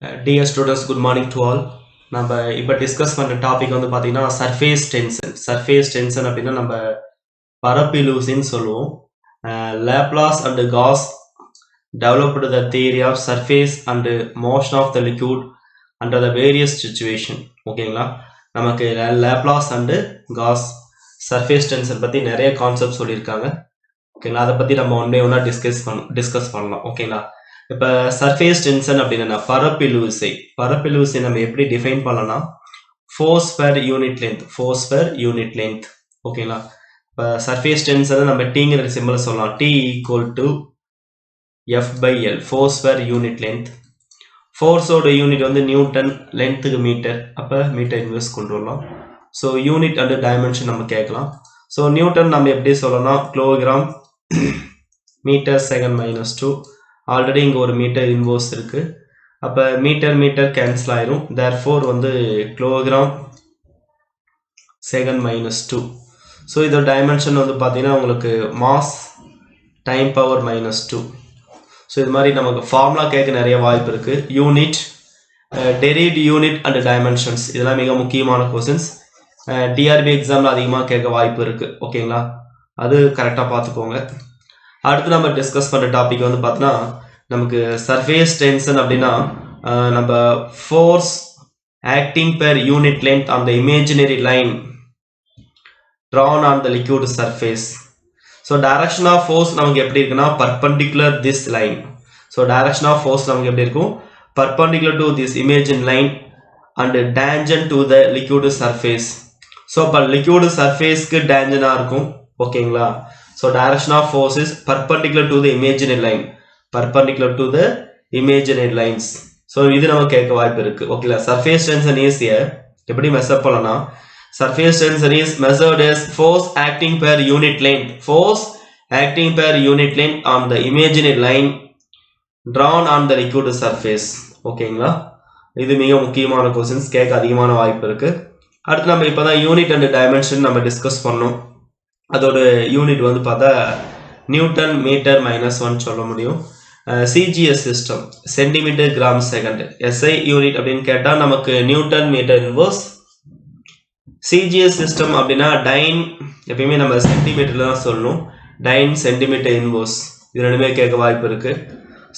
Dear students, good morning to all. நம்ம இப்போ discuss பண்ணுற டாபிக் வந்து பார்த்தீங்கன்னா சர்ஃபேஸ் டென்ஷன். சர்ஃபேஸ் டென்ஷன் அப்படின்னா நம்ம பரப்பிலூசின்னு சொல்லுவோம். Laplace and Gauss developed the theory of surface and motion of the liquid under the various situation. ஓகேங்களா, நமக்கு Laplace and Gauss surface tension பற்றி நிறைய கான்செப்ட் சொல்லியிருக்காங்க. ஓகேங்களா, அதை பற்றி நம்ம ஒன்றா டிஸ்கஸ் பண்ணலாம். ஓகேங்களா, இப்போ சர்ஃபேஸ் டென்ஷன் அப்படின்னா பரப்பிலு விசை நம்ம எப்படி டிஃபைன் பண்ணலாம்? Force per unit length. ஓகேங்களா, இப்போ சர்ஃபேஸ் டென்ஷனை நம்ம டீங்கிற சிம்பிள் சொல்லலாம். T equal to F/L, force per unit length. ஃபோர்ஸோட யூனிட் வந்து நியூட்டன், லென்த்துக்கு மீட்டர், அப்போ மீட்டர் இன்வெர்ஸ் கொண்டு வரலாம். ஸோ யூனிட் அண்ட் டைமென்ஷன் நம்ம கேட்கலாம். ஸோ நியூட்டன் நம்ம எப்படி சொல்லலாம்? Kilogram metre second -2. ஆல்ரெடி இங்கே ஒரு மீட்டர் இன்வர்ஸ் இருக்கு. அப்போ மீட்டர் கேன்சல் ஆயிரும். தேர்ஃபோர் வந்து கிலோகிராம் செகண்ட் -2. ஸோ இதோட டைமென்ஷன் வந்து பார்த்தீங்கன்னா உங்களுக்கு மாஸ் டைம் பவர் -2. ஸோ இது மாதிரி நமக்கு ஃபார்முலா கேட்க நிறைய வாய்ப்பு இருக்கு. Unit, derived unit and dimensions, இதெல்லாம் மிக முக்கியமான கொஸ்டின்ஸ். டிஆர்பி எக்ஸாமில் அதிகமாக கேட்க வாய்ப்பு இருக்கு. ஓகேங்களா, அது கரெக்டாக பார்த்துக்கோங்க. அடுத்து நம்ம டிஸ்கஸ் பண்ணுற டாபிக் வந்து பார்த்தோன்னா நமக்கு சர்ஃபேஸ் டென்ஷன் அப்படின்னா நம்ம force acting per unit length on the imaginary line drawn on the liquid surface. So direction of force நமக்கு எப்படி இருக்குன்னா perpendicular this line. So direction of force நமக்கு எப்படி இருக்கும்? Perpendicular to this imagine line and tangent to the liquid surface. So அப்போ liquid சர்ஃபேஸ்க்கு டேஞ்சனாக இருக்கும். ஓகேங்களா, so direction of force is perpendicular to the imaginary line, lines. so இது நம்ம கேட்க வாய்ப்பு இருக்கு. ஓகேங்களா, surface tension is here எப்படி மெஷர் பண்ணலாம்? surface tension is measured as force acting per unit length on the imaginary line drawn on the liquid surface. ஓகேங்களா, இது மிக முக்கியமான क्वेश्चंस, கேட்க அதிகமான வாய்ப்பு இருக்கு. அடுத்து நம்ம இப்பதான் யூனிட் அண்ட் டைமென்ஷன் நம்ம டிஸ்கஸ் பண்ணோம். அதோட யூனிட் வந்து பார்த்தா நியூட்டன் மீட்டர் -1 சொல்ல முடியும். CGS system centimetre gram second. SI unit அப்படின்னு கேட்டால் நமக்கு newton metre inverse. CGS system அப்படின்னா டைன், எப்பயுமே நம்ம சென்டிமீட்டர்ல தான் சொல்லணும். டைன் சென்டிமீட்டர் இன்வர்ஸ், இது ரெண்டுமே கேட்க வாய்ப்பு இருக்கு.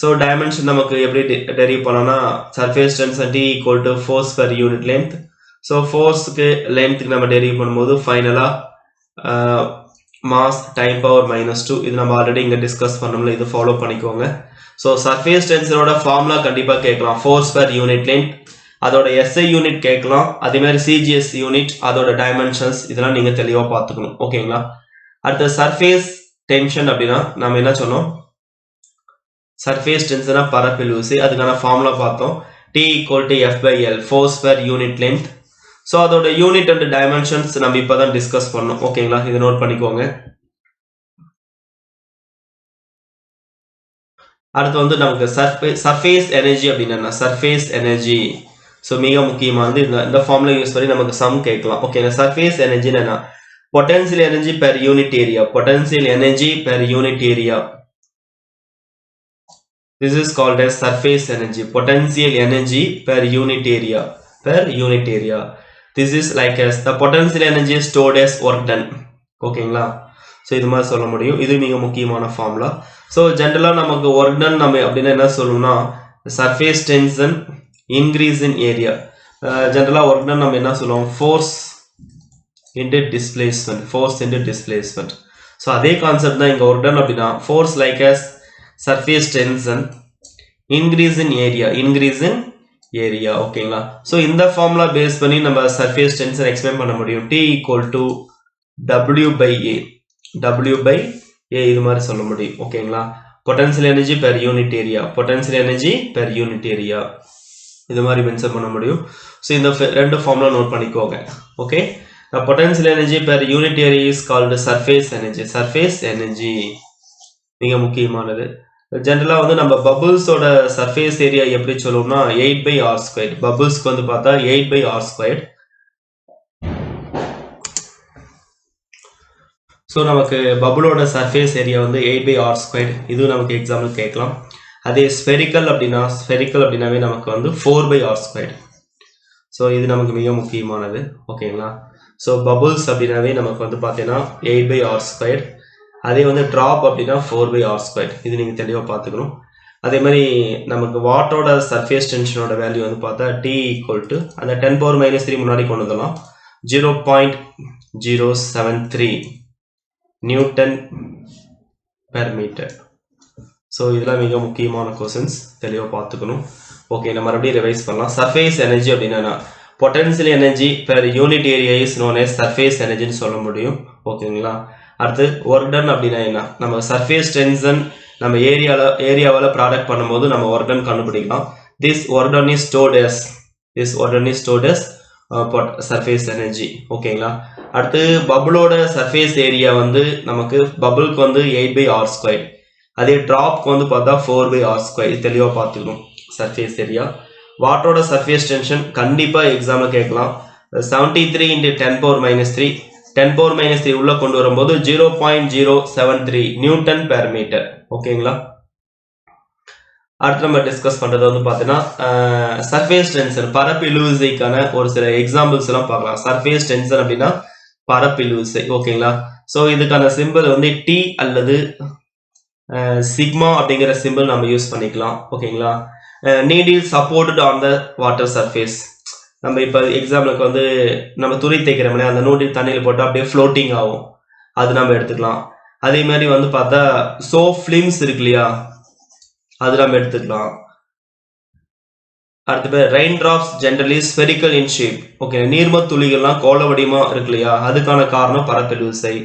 ஸோ டைமென்ஷன் நமக்கு எப்படி டெரிவ் பண்ணோம்னா surface tension T equal to force per unit length. So ஃபோர்ஸுக்கு லென்த்துக்கு நம்ம டெரிவ் பண்ணும்போது ஃபைனலாக மாஸ் டைம் பவர் -2. இது நம்ம ஆல்ரெடி இங்கே டிஸ்கஸ் பண்ணோம்ல, இது ஃபாலோ பண்ணிக்கோங்க. ஸோ சர்ஃபேஸ் டென்ஷனோட ஃபார்முலா கண்டிப்பாக கேட்கலாம். ஃபோர்ஸ் பெர் யூனிட் லென்த், அதோட எஸ்ஐ யூனிட் கேட்கலாம். அதே மாதிரி சிஜிஎஸ் யூனிட், அதோட டைமென்ஷன்ஸ், இதெல்லாம் நீங்கள் தெளிவாக பார்த்துக்கணும். ஓகேங்களா, அடுத்த சர்ஃபேஸ் டென்ஷன் அப்படின்னா நம்ம என்ன சொன்னோம்? சர்ஃபேஸ் டென்ஷனா பரப்பில் விசை, அதுக்கான ஃபார்முலா பார்த்தோம். T equal to F/L, force per unit length. So அதோட யூனிட் அண்ட் டைமென்ஷன்ஸ் நம்ம இப்போதான் டிஸ்கஸ் பண்ணோம். ஓகேங்களா, இதை நோட் பண்ணிக்கோங்க. அடுத்து வந்து நமக்கு சர்ஃபேஸ் எனர்ஜி அப்படின்னா சர்ஃபேஸ் எனர்ஜி. ஸோ மிக முக்கியமானது இந்த ஃபார்முலா யூஸ் பண்ணி நமக்கு சம் கேட்கலாம். ஓகேங்களா, சர்ஃபேஸ் எனர்ஜி என்ன? Potential energy per unit area. This is called as surface energy, potential energy per unit area. This is like as the potential energy stored as work done. ஓகேங்களா, so இது மாதிரி சொல்ல முடியும். இது மிக முக்கியமான ஃபார்முலா. ஸோ ஜென்ரலாக நமக்கு ஒர்க் டன் நம்ம அப்படின்னா என்ன சொல்லணும்னா surface tension increase in area. ஜென்ரலாக ஒர்க் டன் நம்ம என்ன சொல்லுவோம்? Force into displacement. ஸோ அதே கான்செப்ட் தான் இங்கே ஒர்க் டன் அப்படின்னா force like as surface tension increase in area. ஓகேங்களா, ஸோ இந்த ஃபார்முலா பேஸ் பண்ணி நம்ம சர்ஃபேஸ் டென்ஷன் எக்ஸ்பிளைன் பண்ண முடியும். T ஈக்குவல் டு W/A, இது மாதிரி சொல்ல முடியும். ஓகேங்களா, potential energy per unit area, இது மாதிரி மென்ஷன் பண்ண முடியும். ஸோ இந்த ரெண்டு ஃபார்முலா நோட் பண்ணிக்கோங்க. Okay, potential energy per unit area is called surface energy. மிக முக்கியமானது. ஜென்ரலாக வந்து நம்ம பபுள்ஸோட சர்ஃபேஸ் ஏரியா எப்படி சொல்லுவோம்னா 8/r². பபுள்ஸ்க்கு வந்து பார்த்தா 8/r². ஸோ நமக்கு பபுளோட சர்ஃபேஸ் ஏரியா வந்து 8/r². இது நமக்கு எக்ஸாம்பிள் கேட்கலாம். அதே ஸ்பெரிக்கல் அப்படின்னாவே நமக்கு வந்து 4/r². ஸோ இது நமக்கு மிக முக்கியமானது. ஓகேங்களா? ஸோ பபுள்ஸ் அப்படின்னாவே நமக்கு வந்து பார்த்தீங்கன்னா 8/r². அதே வந்து ட்ராப் அப்படின்னா 4/r². இது நீங்கள் தெளிவாக பார்த்துக்கணும். அதே மாதிரி நமக்கு வாட்டரோட சர்ஃபேஸ் டென்ஷனோட வேல்யூ வந்து பார்த்தா T = அந்த 10⁻³ முன்னாடி கொண்டு வந்துடலாம், 0.073 Nm/m. ஸோ இதெல்லாம் மிக முக்கியமான கொஸ்டின்ஸ், தெளிவாக பார்த்துக்கணும். ஓகே, நம்ம மறுபடியும் ரிவைஸ் பண்ணலாம். சர்ஃபேஸ் எனர்ஜி அப்படின்னா potential energy per unit area is known as surface எனர்ஜின்னு சொல்ல முடியும். ஓகேங்களா? அடுத்து ஒர்க் டன் அப்படின்னா என்ன? நம்ம சர்ஃபேஸ் டென்ஷன் நம்ம ஏரியாவில் ப்ராடக்ட் பண்ணும்போது நம்ம ஒர்க் டன் கண்டுபிடிக்கலாம். This work done is stored as surface energy. ஓகேங்களா? அடுத்து பபுளோட சர்ஃபேஸ் ஏரியா வந்து நமக்கு பபுளுக்கு வந்து 8/r². அதே ட்ராப்க்கு வந்து பார்த்தா 4/r². இது தெளிவாக பார்த்துக்கணும். Surface area. வாட்டரோட சர்ஃபேஸ் டென்ஷன் கண்டிப்பாக எக்ஸாமில் கேட்கலாம். 73 × 10⁻³ 10⁻³ உள்ள கொண்டு வரும்போது 0.073 Nm/m. ஓகேங்களா? அடுத்து நம்ம டிஸ்கஸ் பண்றது வந்து பார்த்தீங்கன்னா சர்ஃபேஸ் டென்ஷன், பரப்பிழுவிசைக்கான ஒரு சில எக்ஸாம்பிள்ஸ் எல்லாம் பார்க்கலாம். சர்ஃபேஸ் டென்ஷன் அப்படின்னா பரப்பிழுவிசை. ஓகேங்களா? ஸோ இதுக்கான சிம்பிள் வந்து T அல்லது சிக்மா அப்படிங்கிற சிம்பிள் நம்ம யூஸ் பண்ணிக்கலாம். ஓகேங்களா? Needle supported on the water surface. நம்ம இப்போ எக்ஸாம்பிளுக்கு வந்து நம்ம துணி தைக்கிறோம்ல, அந்த நீடில் தண்ணியில் போட்டால் அப்படியே ஃப்ளோட்டிங் ஆகும், அது நம்ம எடுத்துக்கலாம். அதே மாதிரி வந்து பார்த்தா ஃபிலிம்ஸ் இருக்கு இல்லையா, அது நம்ம எடுத்துக்கலாம். அடுத்த பேர் rain drops generally spherical in shape. Okay, நீர்ம துளிகள்லாம் கோள வடிவமா இருக்கு இல்லையா, அதுக்கான காரணம் பரப்பிழுவிசை.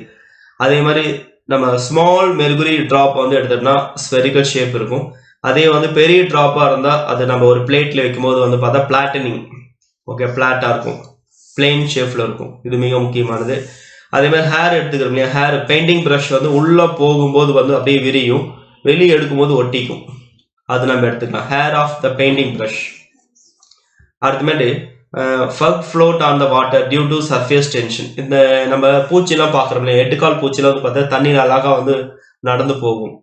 அதே மாதிரி நம்ம ஸ்மால் மெர்குரி டிராப் வந்து எடுத்தோம்னா ஸ்பெரிக்கல் ஷேப் இருக்கும். அதே வந்து பெரிய டிராப்பா இருந்தா அது நம்ம ஒரு பிளேட்ல வைக்கும்போது வந்து பார்த்தா பிளாட்டனிங், ஓகே, பிளாட்டா இருக்கும், பிளெயின் ஷேப்ல இருக்கும். இது மிக முக்கியமானது. அதே மாதிரி ஹேர் எடுத்துக்கிறோம் இல்லையா, ஹேர் பெயிண்டிங் ப்ரஷ் வந்து உள்ள போகும்போது வந்து அப்படியே விரியும், வெளியே எடுக்கும்போது ஒட்டிக்கும், அது நம்ம எடுத்துக்கலாம். Hair of the painting brush. அடுத்தமேட்டு bug float on the water due to surface tension. இந்த நம்ம பூச்சிலாம் பார்க்குறோம் இல்லையா, 8 கால் பூச்சிலாம் வந்து பார்த்தா தண்ணீர் அழகாக வந்து நடந்து போகும்,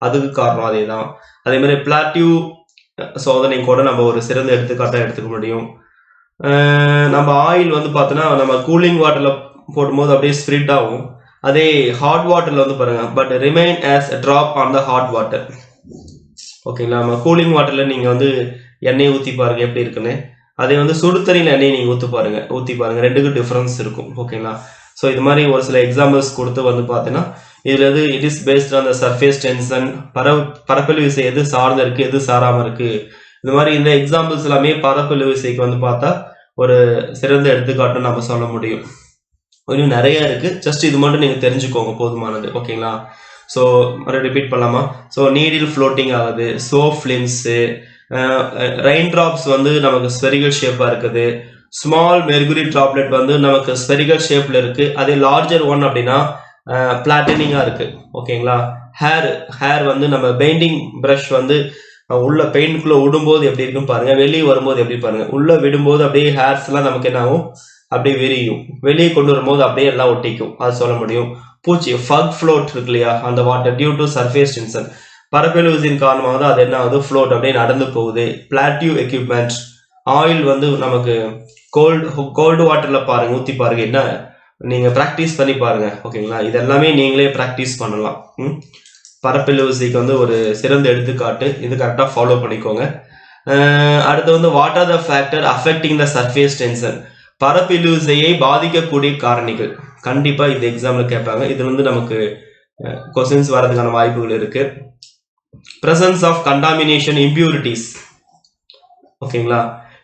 அதுக்கு காரணம் அதே தான். அதே மாதிரி பிளாட்டியூ சோதனை கூட நம்ம ஒரு சிறந்த எடுத்துக்காட்டாக எடுத்துக்க முடியும். நம்ம ஆயில் வந்து பார்த்தோன்னா நம்ம கூலிங் வாட்டரில் போடும்போது அப்படியே ஸ்ப்ரிட் ஆகும். அதே ஹாட் வாட்டரில் வந்து பாருங்க, but remain as drop on the hot water. ஓகேங்களா? நம்ம கூலிங் வாட்டரில் நீங்கள் வந்து எண்ணெய் ஊற்றி பாருங்க எப்படி இருக்குன்னு, அதே வந்து சுடுதண்ணியில் எண்ணெய் நீங்கள் ஊற்றி பாருங்க, ரெண்டுக்கும் டிஃப்ரென்ஸ் இருக்கும். ஓகேங்களா? ஸோ இது மாதிரி ஒரு சில எக்ஸாம்பிள்ஸ் கொடுத்து வந்து பார்த்தீங்கன்னா இதில் எது it is based on the surface tension, பரப்பிழுவிசை எது சார்ந்து இருக்குது எது சாராமல் இருக்குது, இந்த மாதிரி இந்த எக்ஸாம்பிள்ஸ் எல்லாமே பரப்பிழுவிசைக்கு வந்து பார்த்தா ஒரு சிறந்த எடுத்துக்காட்டுன்னு நம்ம சொல்ல முடியும். இன்னும் நிறைய இருக்குது, ஜஸ்ட் இது மட்டும் நீங்கள் தெரிஞ்சுக்கோங்க, போதுமானது. ஓகேங்களா? ஸோ ரிப்பீட் பண்ணலாமா? ஸோ நீடில் ஃப்ளோட்டிங் ஆகுது, ஃபிலிம்ஸு, ரெயின் ட்ராப்ஸ் வந்து நமக்கு ஸ்பெரிகல் ஷேப்பாக இருக்குது, ஸ்மால் மெர்குரி ட்ராப்லெட் வந்து நமக்கு ஸ்பெரிகல் ஷேப்பில் இருக்குது, அதே லார்ஜர் ஒன் அப்படின்னா பிளாட்டனிங்காக இருக்குது. ஓகேங்களா? ஹேர் வந்து நம்ம பெயிண்டிங் ப்ரஷ் வந்து உள்ள பெயிண்ட்குள்ளே விடும்போது எப்படி இருக்குன்னு பாருங்க, வெளியே வரும்போது எப்படி பாருங்க, உள்ள விடும்போது அப்படியே ஹேர்ஸ்லாம் நமக்கு என்ன ஆகும், அப்படியே விரியும், வெளியே கொண்டு வரும்போது அப்படியே எல்லாம் ஒட்டிக்கும், அது சொல்ல முடியும். பூச்சி ஃபக் ஃப்ளோட் இருக்கு இல்லையா, அந்த water due to surface tension, பரப்பிழுவிசையின் காரணமாக தான் அது என்ன ஆகுது, ஃப்ளோட் அப்படியே நடந்து போகுது. பிளாட்டியூ எக்யூப்மெண்ட், ஆயில் வந்து நமக்கு கோல்டு வாட்டரில் பாருங்க, ஊற்றி பாருங்க, என்ன நீங்கள் ப்ராக்டிஸ் பண்ணி பாருங்க. ஓகேங்களா? இதெல்லாமே நீங்களே ப்ராக்டிஸ் பண்ணலாம். பரப்பிழுவிசைக்கு வந்து ஒரு சிறந்த எடுத்துக்காட்டு, இது கரெக்டாக ஃபாலோ பண்ணிக்கோங்க. அடுத்து வந்து what are the factor affecting the surface tension, பரப்பிழுவிசையை பாதிக்கக்கூடிய காரணிகள். கண்டிப்பாக இந்த எக்ஸாமில் கேட்பாங்க, இது வந்து நமக்கு கொஸ்டின்ஸ் வரதுக்கான வாய்ப்புகள் இருக்கு. Presence of contamination, impurities. ஓகேங்களா?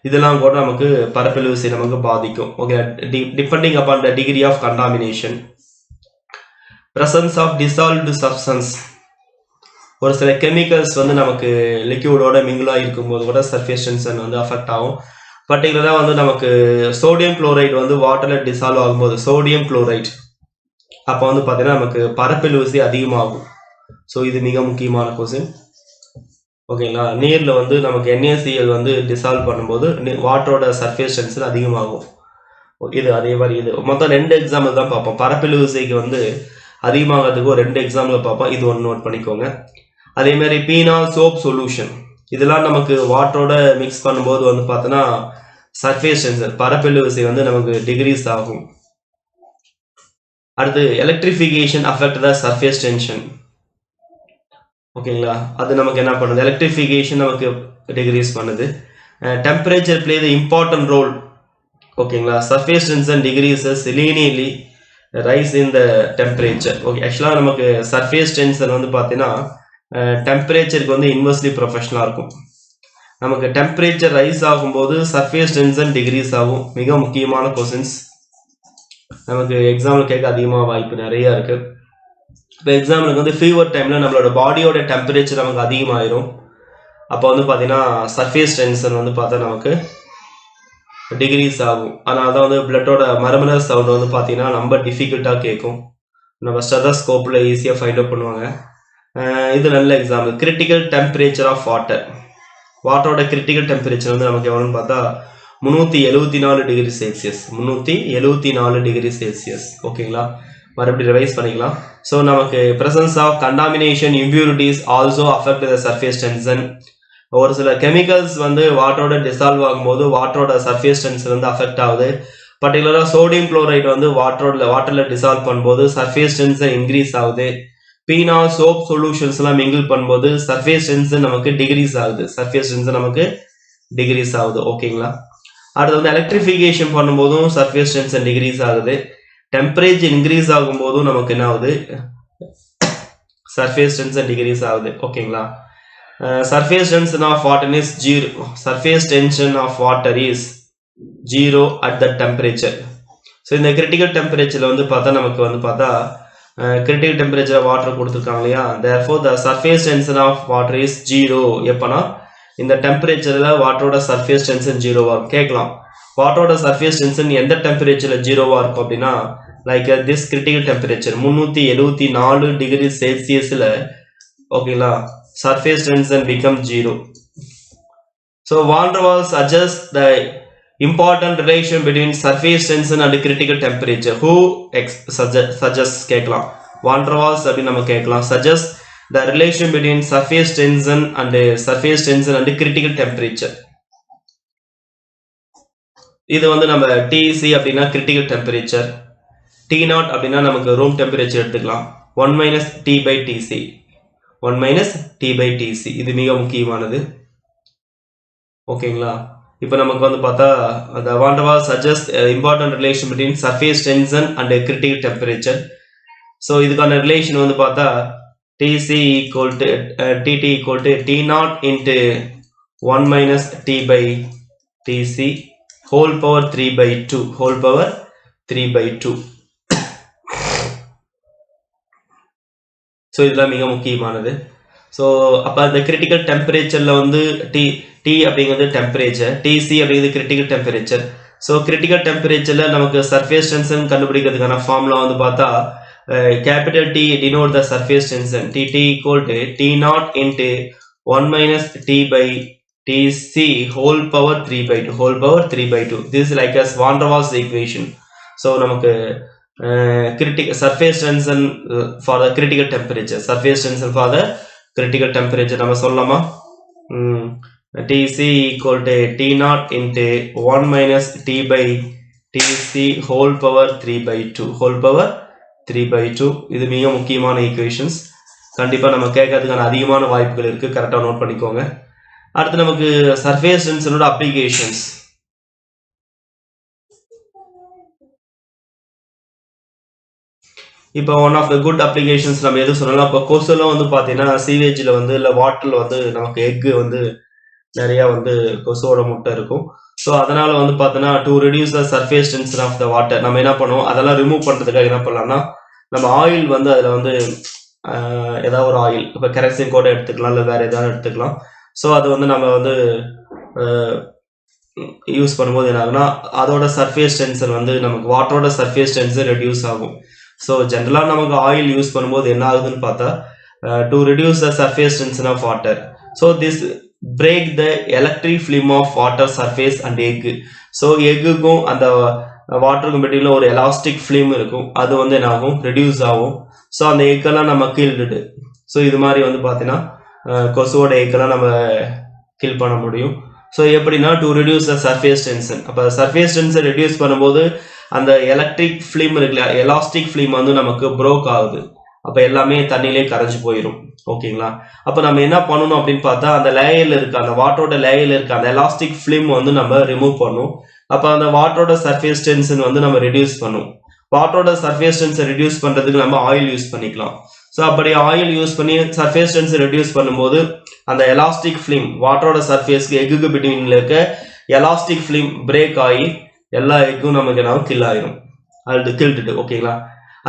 இதெல்லாம் கூட நமக்கு பரப்பிழுவிசை நமக்கு பாதிக்கும். Okay, depending upon the degree of contamination. Presence of dissolved substance, ஒரு சில கெமிக்கல்ஸ் வந்து நமக்கு லிக்யூடோட மிங்கிளாக இருக்கும்போது கூட சர்ஃபேஸ் டென்ஷன் வந்து அஃபெக்ட் ஆகும். பர்டிகுலராக வந்து நமக்கு சோடியம் குளோரைடு வந்து வாட்டரில் டிசால்வ் ஆகும்போது, சோடியம் குளோரைடு, அப்போ வந்து பார்த்தீங்கன்னா நமக்கு பரப்பிழுவிசை அதிகமாகும். ஸோ இது மிக முக்கியமான கொஸ்டின். ஓகேங்களா? நீரில் வந்து நமக்கு NaCl வந்து டிசால்வ் பண்ணும்போது வாட்டரோட சர்ஃபேஸ் டென்ஷன் அதிகமாகும். இது அதே மாதிரி இது மொத்தம் 2 எக்ஸாம்பிள் தான் பார்ப்போம். பரப்பிழுவிசைக்கு வந்து அதிகமாகிறதுக்கு ஒரு 2 எக்ஸாம்பிள் பார்ப்போம், இது ஒன்று நோட் பண்ணிக்கோங்க. அதே மாதிரி பீனால் சோப் சொல்யூஷன் இதெல்லாம் நமக்கு வாட்டரோட மிக்ஸ் பண்ணும்போது வந்து பார்த்தோன்னா சர்ஃபேஸ் டென்ஷன் பரப்பெழு விசை வந்து நமக்கு டிகிரீஸ் ஆகும். அடுத்து electrification affect the surface tension. ஓகேங்களா, அது நமக்கு என்ன பண்ணுது, எலக்ட்ரிஃபிகேஷன் நமக்கு டிகிரீஸ் பண்ணுது. Temperature play the important role. ஓகேங்களா, surface tension decreases linearly rise in the temperature. Okay, ஆக்சுவலாக நமக்கு சர்ஃபேஸ் டென்ஷன் வந்து பார்த்தீங்கன்னா டெம்பரேச்சருக்கு வந்து இன்வெர்ஸ்லி ப்ரொஃபஷனலாக இருக்கும். நமக்கு டெம்பரேச்சர் ரைஸ் ஆகும்போது சர்ஃபேஸ் டென்ஷன் டிகிரீஸ் ஆகும். மிக முக்கியமான கொஸ்டின்ஸ் நமக்கு எக்ஸாம்பிள் கேட்க அதிகமாக வாய்ப்பு நிறையா இருக்குது. இப்போ எக்ஸாம்பிளுக்கு வந்து ஃபீவர் டைமில் நம்மளோட பாடியோட டெம்பரேச்சர் நமக்கு அதிகமாகிடும். அப்போ வந்து பார்த்தீங்கன்னா சர்ஃபேஸ் டென்ஷன் வந்து பார்த்தா நமக்கு டிகிரீஸ் ஆகும். அதனால தான் வந்து பிளட்டோட மர்மரஸ் சவுண்ட் வந்து பார்த்தீங்கன்னா ரொம்ப டிஃபிகல்ட்டாக கேட்கும். நம்ம ஸ்டெதஸ்கோப்பில் ஈஸியாக ஃபைண்ட் அவுட் பண்ணுவாங்க. இது நல்ல example. Critical temperature of water. வாட்டரோட கிரிட்டிக்கல் டெம்பரேச்சர் வந்து நமக்கு எவ்வளோன்னு பார்த்தா 374 டிகிரி செல்சியஸ். 374 degree Celsius. ஓகேங்களா, மறுபடியும் ரிவைஸ் பண்ணிக்கலாம். ஸோ நமக்கு presence of contamination impurities also affect the surface tension. ஒரு சில கெமிக்கல்ஸ் வந்து வாட்டரோட டிசால்வ் ஆகும்போது வாட்டரோட சர்ஃபேஸ் டென்ஷன் வந்து அஃபெக்ட் ஆகுது. பர்டிகுலராக சோடியம் குளோரைடு வந்து வாட்டரில் டிசால்வ் பண்ணும்போது சர்ஃபேஸ் டென்ஷன் இன்க்ரீஸ் ஆகுது. பீனால் சோப் சொல்யூஷன்ஸ்லாம் மிங்கிள் பண்ணும்போது சர்ஃபேஸ் டென்ஷன் நமக்கு டிகிரீஸ் ஆகுது. சர்ஃபேஸ் டென்ஷன் நமக்கு டிகிரீஸ் ஆகுது. ஓகேங்களா, அடுத்து வந்து எலக்ட்ரிஃபிகேஷன் பண்ணும்போதும் சர்ஃபேஸ் டென்ஷன் டிகிரீஸ் ஆகுது. டெம்பரேச்சர் இன்க்ரீஸ் ஆகும்போதும் நமக்கு என்ன ஆகுது, சர்ஃபேஸ் டென்ஷன் டிகிரீஸ் ஆகுது. ஓகேங்களா, surface tension of water is zero. Surface tension of water is zero at the temperature. So இந்த கிரிட்டிக்கல் டெம்பரேச்சரில் வந்து பார்த்தா நமக்கு வந்து பார்த்தா கிரிட்டிக்கல் டெம்பரேச்சர் வாட்டர் கொடுத்துருக்காங்க இல்லையா. Therefore the surface tension of water is zero. எப்போனா இந்த டெம்பரேச்சரில் வாட்டரோட சர்ஃபேஸ் டென்ஷன் ஜீரோவாக இருக்கும். கேட்கலாம், வாட்டரோட சர்ஃபேஸ் டென்ஷன் எந்த டெம்பரேச்சரில் ஜீரோவாக இருக்கும் அப்படின்னா, like this critical temperature 374 degree செல்சியஸில் ஓகேங்களா surface tension becomes zero. So Van der Waals suggests the important relation between surface tension and critical temperature. Who suggests கேட்கலாம், Van der Waals அப்படி நம்ம கேட்கலாம். Suggests the relation between surface tension and critical temperature. இது வந்து நம்ம TC அப்படின்னா critical temperature, T0 அப்படின்னா நமக்கு room temperature எடுத்துக்கலாம். 1 minus T by TC, 1 minus T by TC. இது மிக முக்கியமானது. ஓகேங்களா, இப்போ நமக்கு வந்து பார்த்தா the Van der Waals suggests important relation between surface tension and critical temperature. So இதுக்கான ரிலேஷன் வந்து பார்த்தா TC equal to TT equal to T0 into 1 minus T by TC whole power 3 by 2 whole power 3 by 2. So இதெல்லாம் மிக முக்கியமானது. So அப்போ அந்த critical டெம்பரேச்சரில் வந்து டி அப்படிங்கிறது டெம்பரேச்சர், டிசி அப்படிங்கிறது கிரிட்டிக்கல் டெம்பரேச்சர். ஸோ கிரிட்டிக்கல் டெம்பரேச்சரில் நமக்கு சர்ஃபேஸ் டென்ஷன் கண்டுபிடிக்கிறதுக்கான ஃபார்முலா வந்து பார்த்தா capital T denote the surface tension, T T equal to T0 into 1 மைனஸ் T by TC whole power 3 by 2 whole power 3 by 2. This is like as Van der Waals equation. So நமக்கு surface tension for the critical temperature, surface tension for the critical temperature நம்ம சொல்லலாமா, TC equal to T0 into 1 minus T by TC whole power 3 by 2 whole power 3 by 2. இது மிக முக்கியமான equations. கண்டிப்பாக நம்ம கேட்கறதுக்கான அதிகமான வாய்ப்புகள் இருக்குது, கரெக்டாக நோட் பண்ணிக்கோங்க. அடுத்து நமக்கு சர்ஃபேஸ் டென்ஷனோட அப்ளிகேஷன்ஸ். இப்போ one of the good applications நம்ம எது சொல்லலாம், இப்போ கொசுலாம் வந்து பார்த்தீங்கன்னா சீவேஜில் வந்து இல்லை வாட்டரில் வந்து நமக்கு எக்கு வந்து நிறையா வந்து கொசுவோட முட்டை இருக்கும். ஸோ அதனால் வந்து பார்த்தோன்னா to reduce the surface tension of the water நம்ம என்ன பண்ணுவோம், அதெல்லாம் ரிமூவ் பண்ணுறதுக்காக என்ன பண்ணலாம்னா நம்ம ஆயில் வந்து அதில் வந்து ஏதாவது ஒரு ஆயில், இப்போ கெரசின் கூட எடுத்துக்கலாம் இல்லை வேறு ஏதாவது எடுத்துக்கலாம். ஸோ அது வந்து நம்ம வந்து யூஸ் பண்ணும்போது என்ன ஆகுனா அதோட சர்ஃபேஸ் டென்ஷன் வந்து நமக்கு வாட்டரோட சர்ஃபேஸ் டென்ஷன் ரெடியூஸ் ஆகும். ஸோ ஜென்ரலாக நமக்கு ஆயில் யூஸ் பண்ணும்போது என்ன ஆகுதுன்னு பார்த்தா to reduce the surface tension of water. So this break the electric film of water surface and egg. So எக்குக்கும் அந்த வாட்டருக்கும் பெட்டியில் ஒரு எலாஸ்டிக் ஃபிலிம் இருக்கும், அது வந்து என்ன ஆகும், ரெடியூஸ் ஆகும். ஸோ அந்த எக்கெல்லாம் நம்ம கீழ்டுது. ஸோ இது மாதிரி வந்து பார்த்தீங்கன்னா கொசுவோட எக்கெல்லாம் நம்ம கில் பண்ண முடியும். ஸோ எப்படின்னா to reduce the surface tension. அப்போ சர்ஃபேஸ் டென்ஷன் ரெடியூஸ் பண்ணும்போது அந்த எலக்ட்ரிக் ஃபிலிம் இருக்குல்ல, எலாஸ்டிக் ஃபிலிம் வந்து நமக்கு ப்ரோக் ஆகுது. அப்போ எல்லாமே தண்ணியிலே கரைஞ்சி போயிடும். ஓகேங்களா? அப்போ நம்ம என்ன பண்ணணும் அப்படின்னு பார்த்தா அந்த லேயரில் இருக்க அந்த வாட்டரோட லேயரில் இருக்க அந்த எலாஸ்டிக் ஃபிலிம் வந்து நம்ம ரிமூவ் பண்ணணும். அப்போ அந்த வாட்டரோட சர்ஃபேஸ் டென்ஷன் வந்து நம்ம ரெடியூஸ் பண்ணும். வாட்டரோட சர்ஃபேஸ் டென்ஷன் ரெடியூஸ் பண்ணுறதுக்கு நம்ம ஆயில் யூஸ் பண்ணிக்கலாம். ஸோ அப்படி ஆயில் யூஸ் பண்ணி சர்ஃபேஸ் டென்ஷன் ரெடியூஸ் பண்ணும்போது அந்த எலாஸ்டிக் ஃபிலிம் வாட்டரோட சர்ஃபேஸ்க்கு எக்குக்கு பிட்வீனில் இருக்க எலாஸ்டிக் ஃபிலிம் பிரேக் ஆகி எல்லா எக்கும் நமக்கு என்ன கில் ஆயிரும். அது கில்ட்டு. ஓகேங்களா?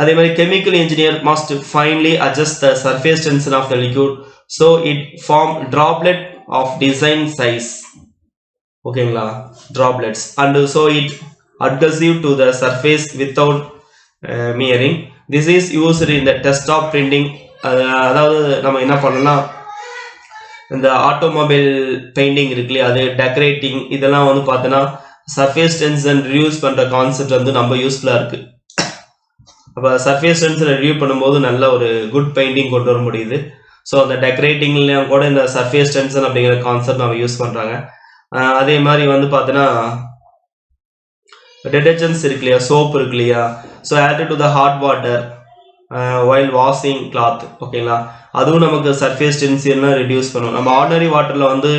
அதே மாதிரி chemical engineer must finely adjust the surface tension of the liquid so it form droplet of design size. ஓகேங்களா? Droplets and so it adhesive to the surface without mirroring. This is used in the desktop printing. அதாவது நம்ம என்ன பண்ணலாம், இந்த automobile painting இருக்குல்லையே, அது decorating, இதெல்லாம் வந்து பார்த்தோன்னா சர்ஃபேஸ் டென்ஷன் ரிடியூஸ் பண்ணுற கான்செப்ட் வந்து நம்ம யூஸ்ஃபுல்லாக இருக்குது. அப்போ சர்ஃபேஸ் டென்ஷனை ரிவ்யூ பண்ணும்போது நல்ல ஒரு குட் பெயிண்டிங் கொண்டு வர முடியுது. ஸோ அந்த டெக்கரேட்டிங்லேயும் கூட இந்த சர்ஃபேஸ் டென்ஷன் அப்படிங்கிற கான்செப்ட் நம்ம யூஸ் பண்ணுறாங்க. அதே மாதிரி வந்து பார்த்தோன்னா டிடர்ஜென்ட்ஸ் இருக்கு இல்லையா, சோப் இருக்கு இல்லையா, so add to the hot water while washing cloth. ஓகேங்களா? அதுவும் நமக்கு சர்ஃபேஸ் டென்ஷனை ரெடியூஸ் பண்ணும். நம்ம ஆர்டினரி வாட்டரில் வந்து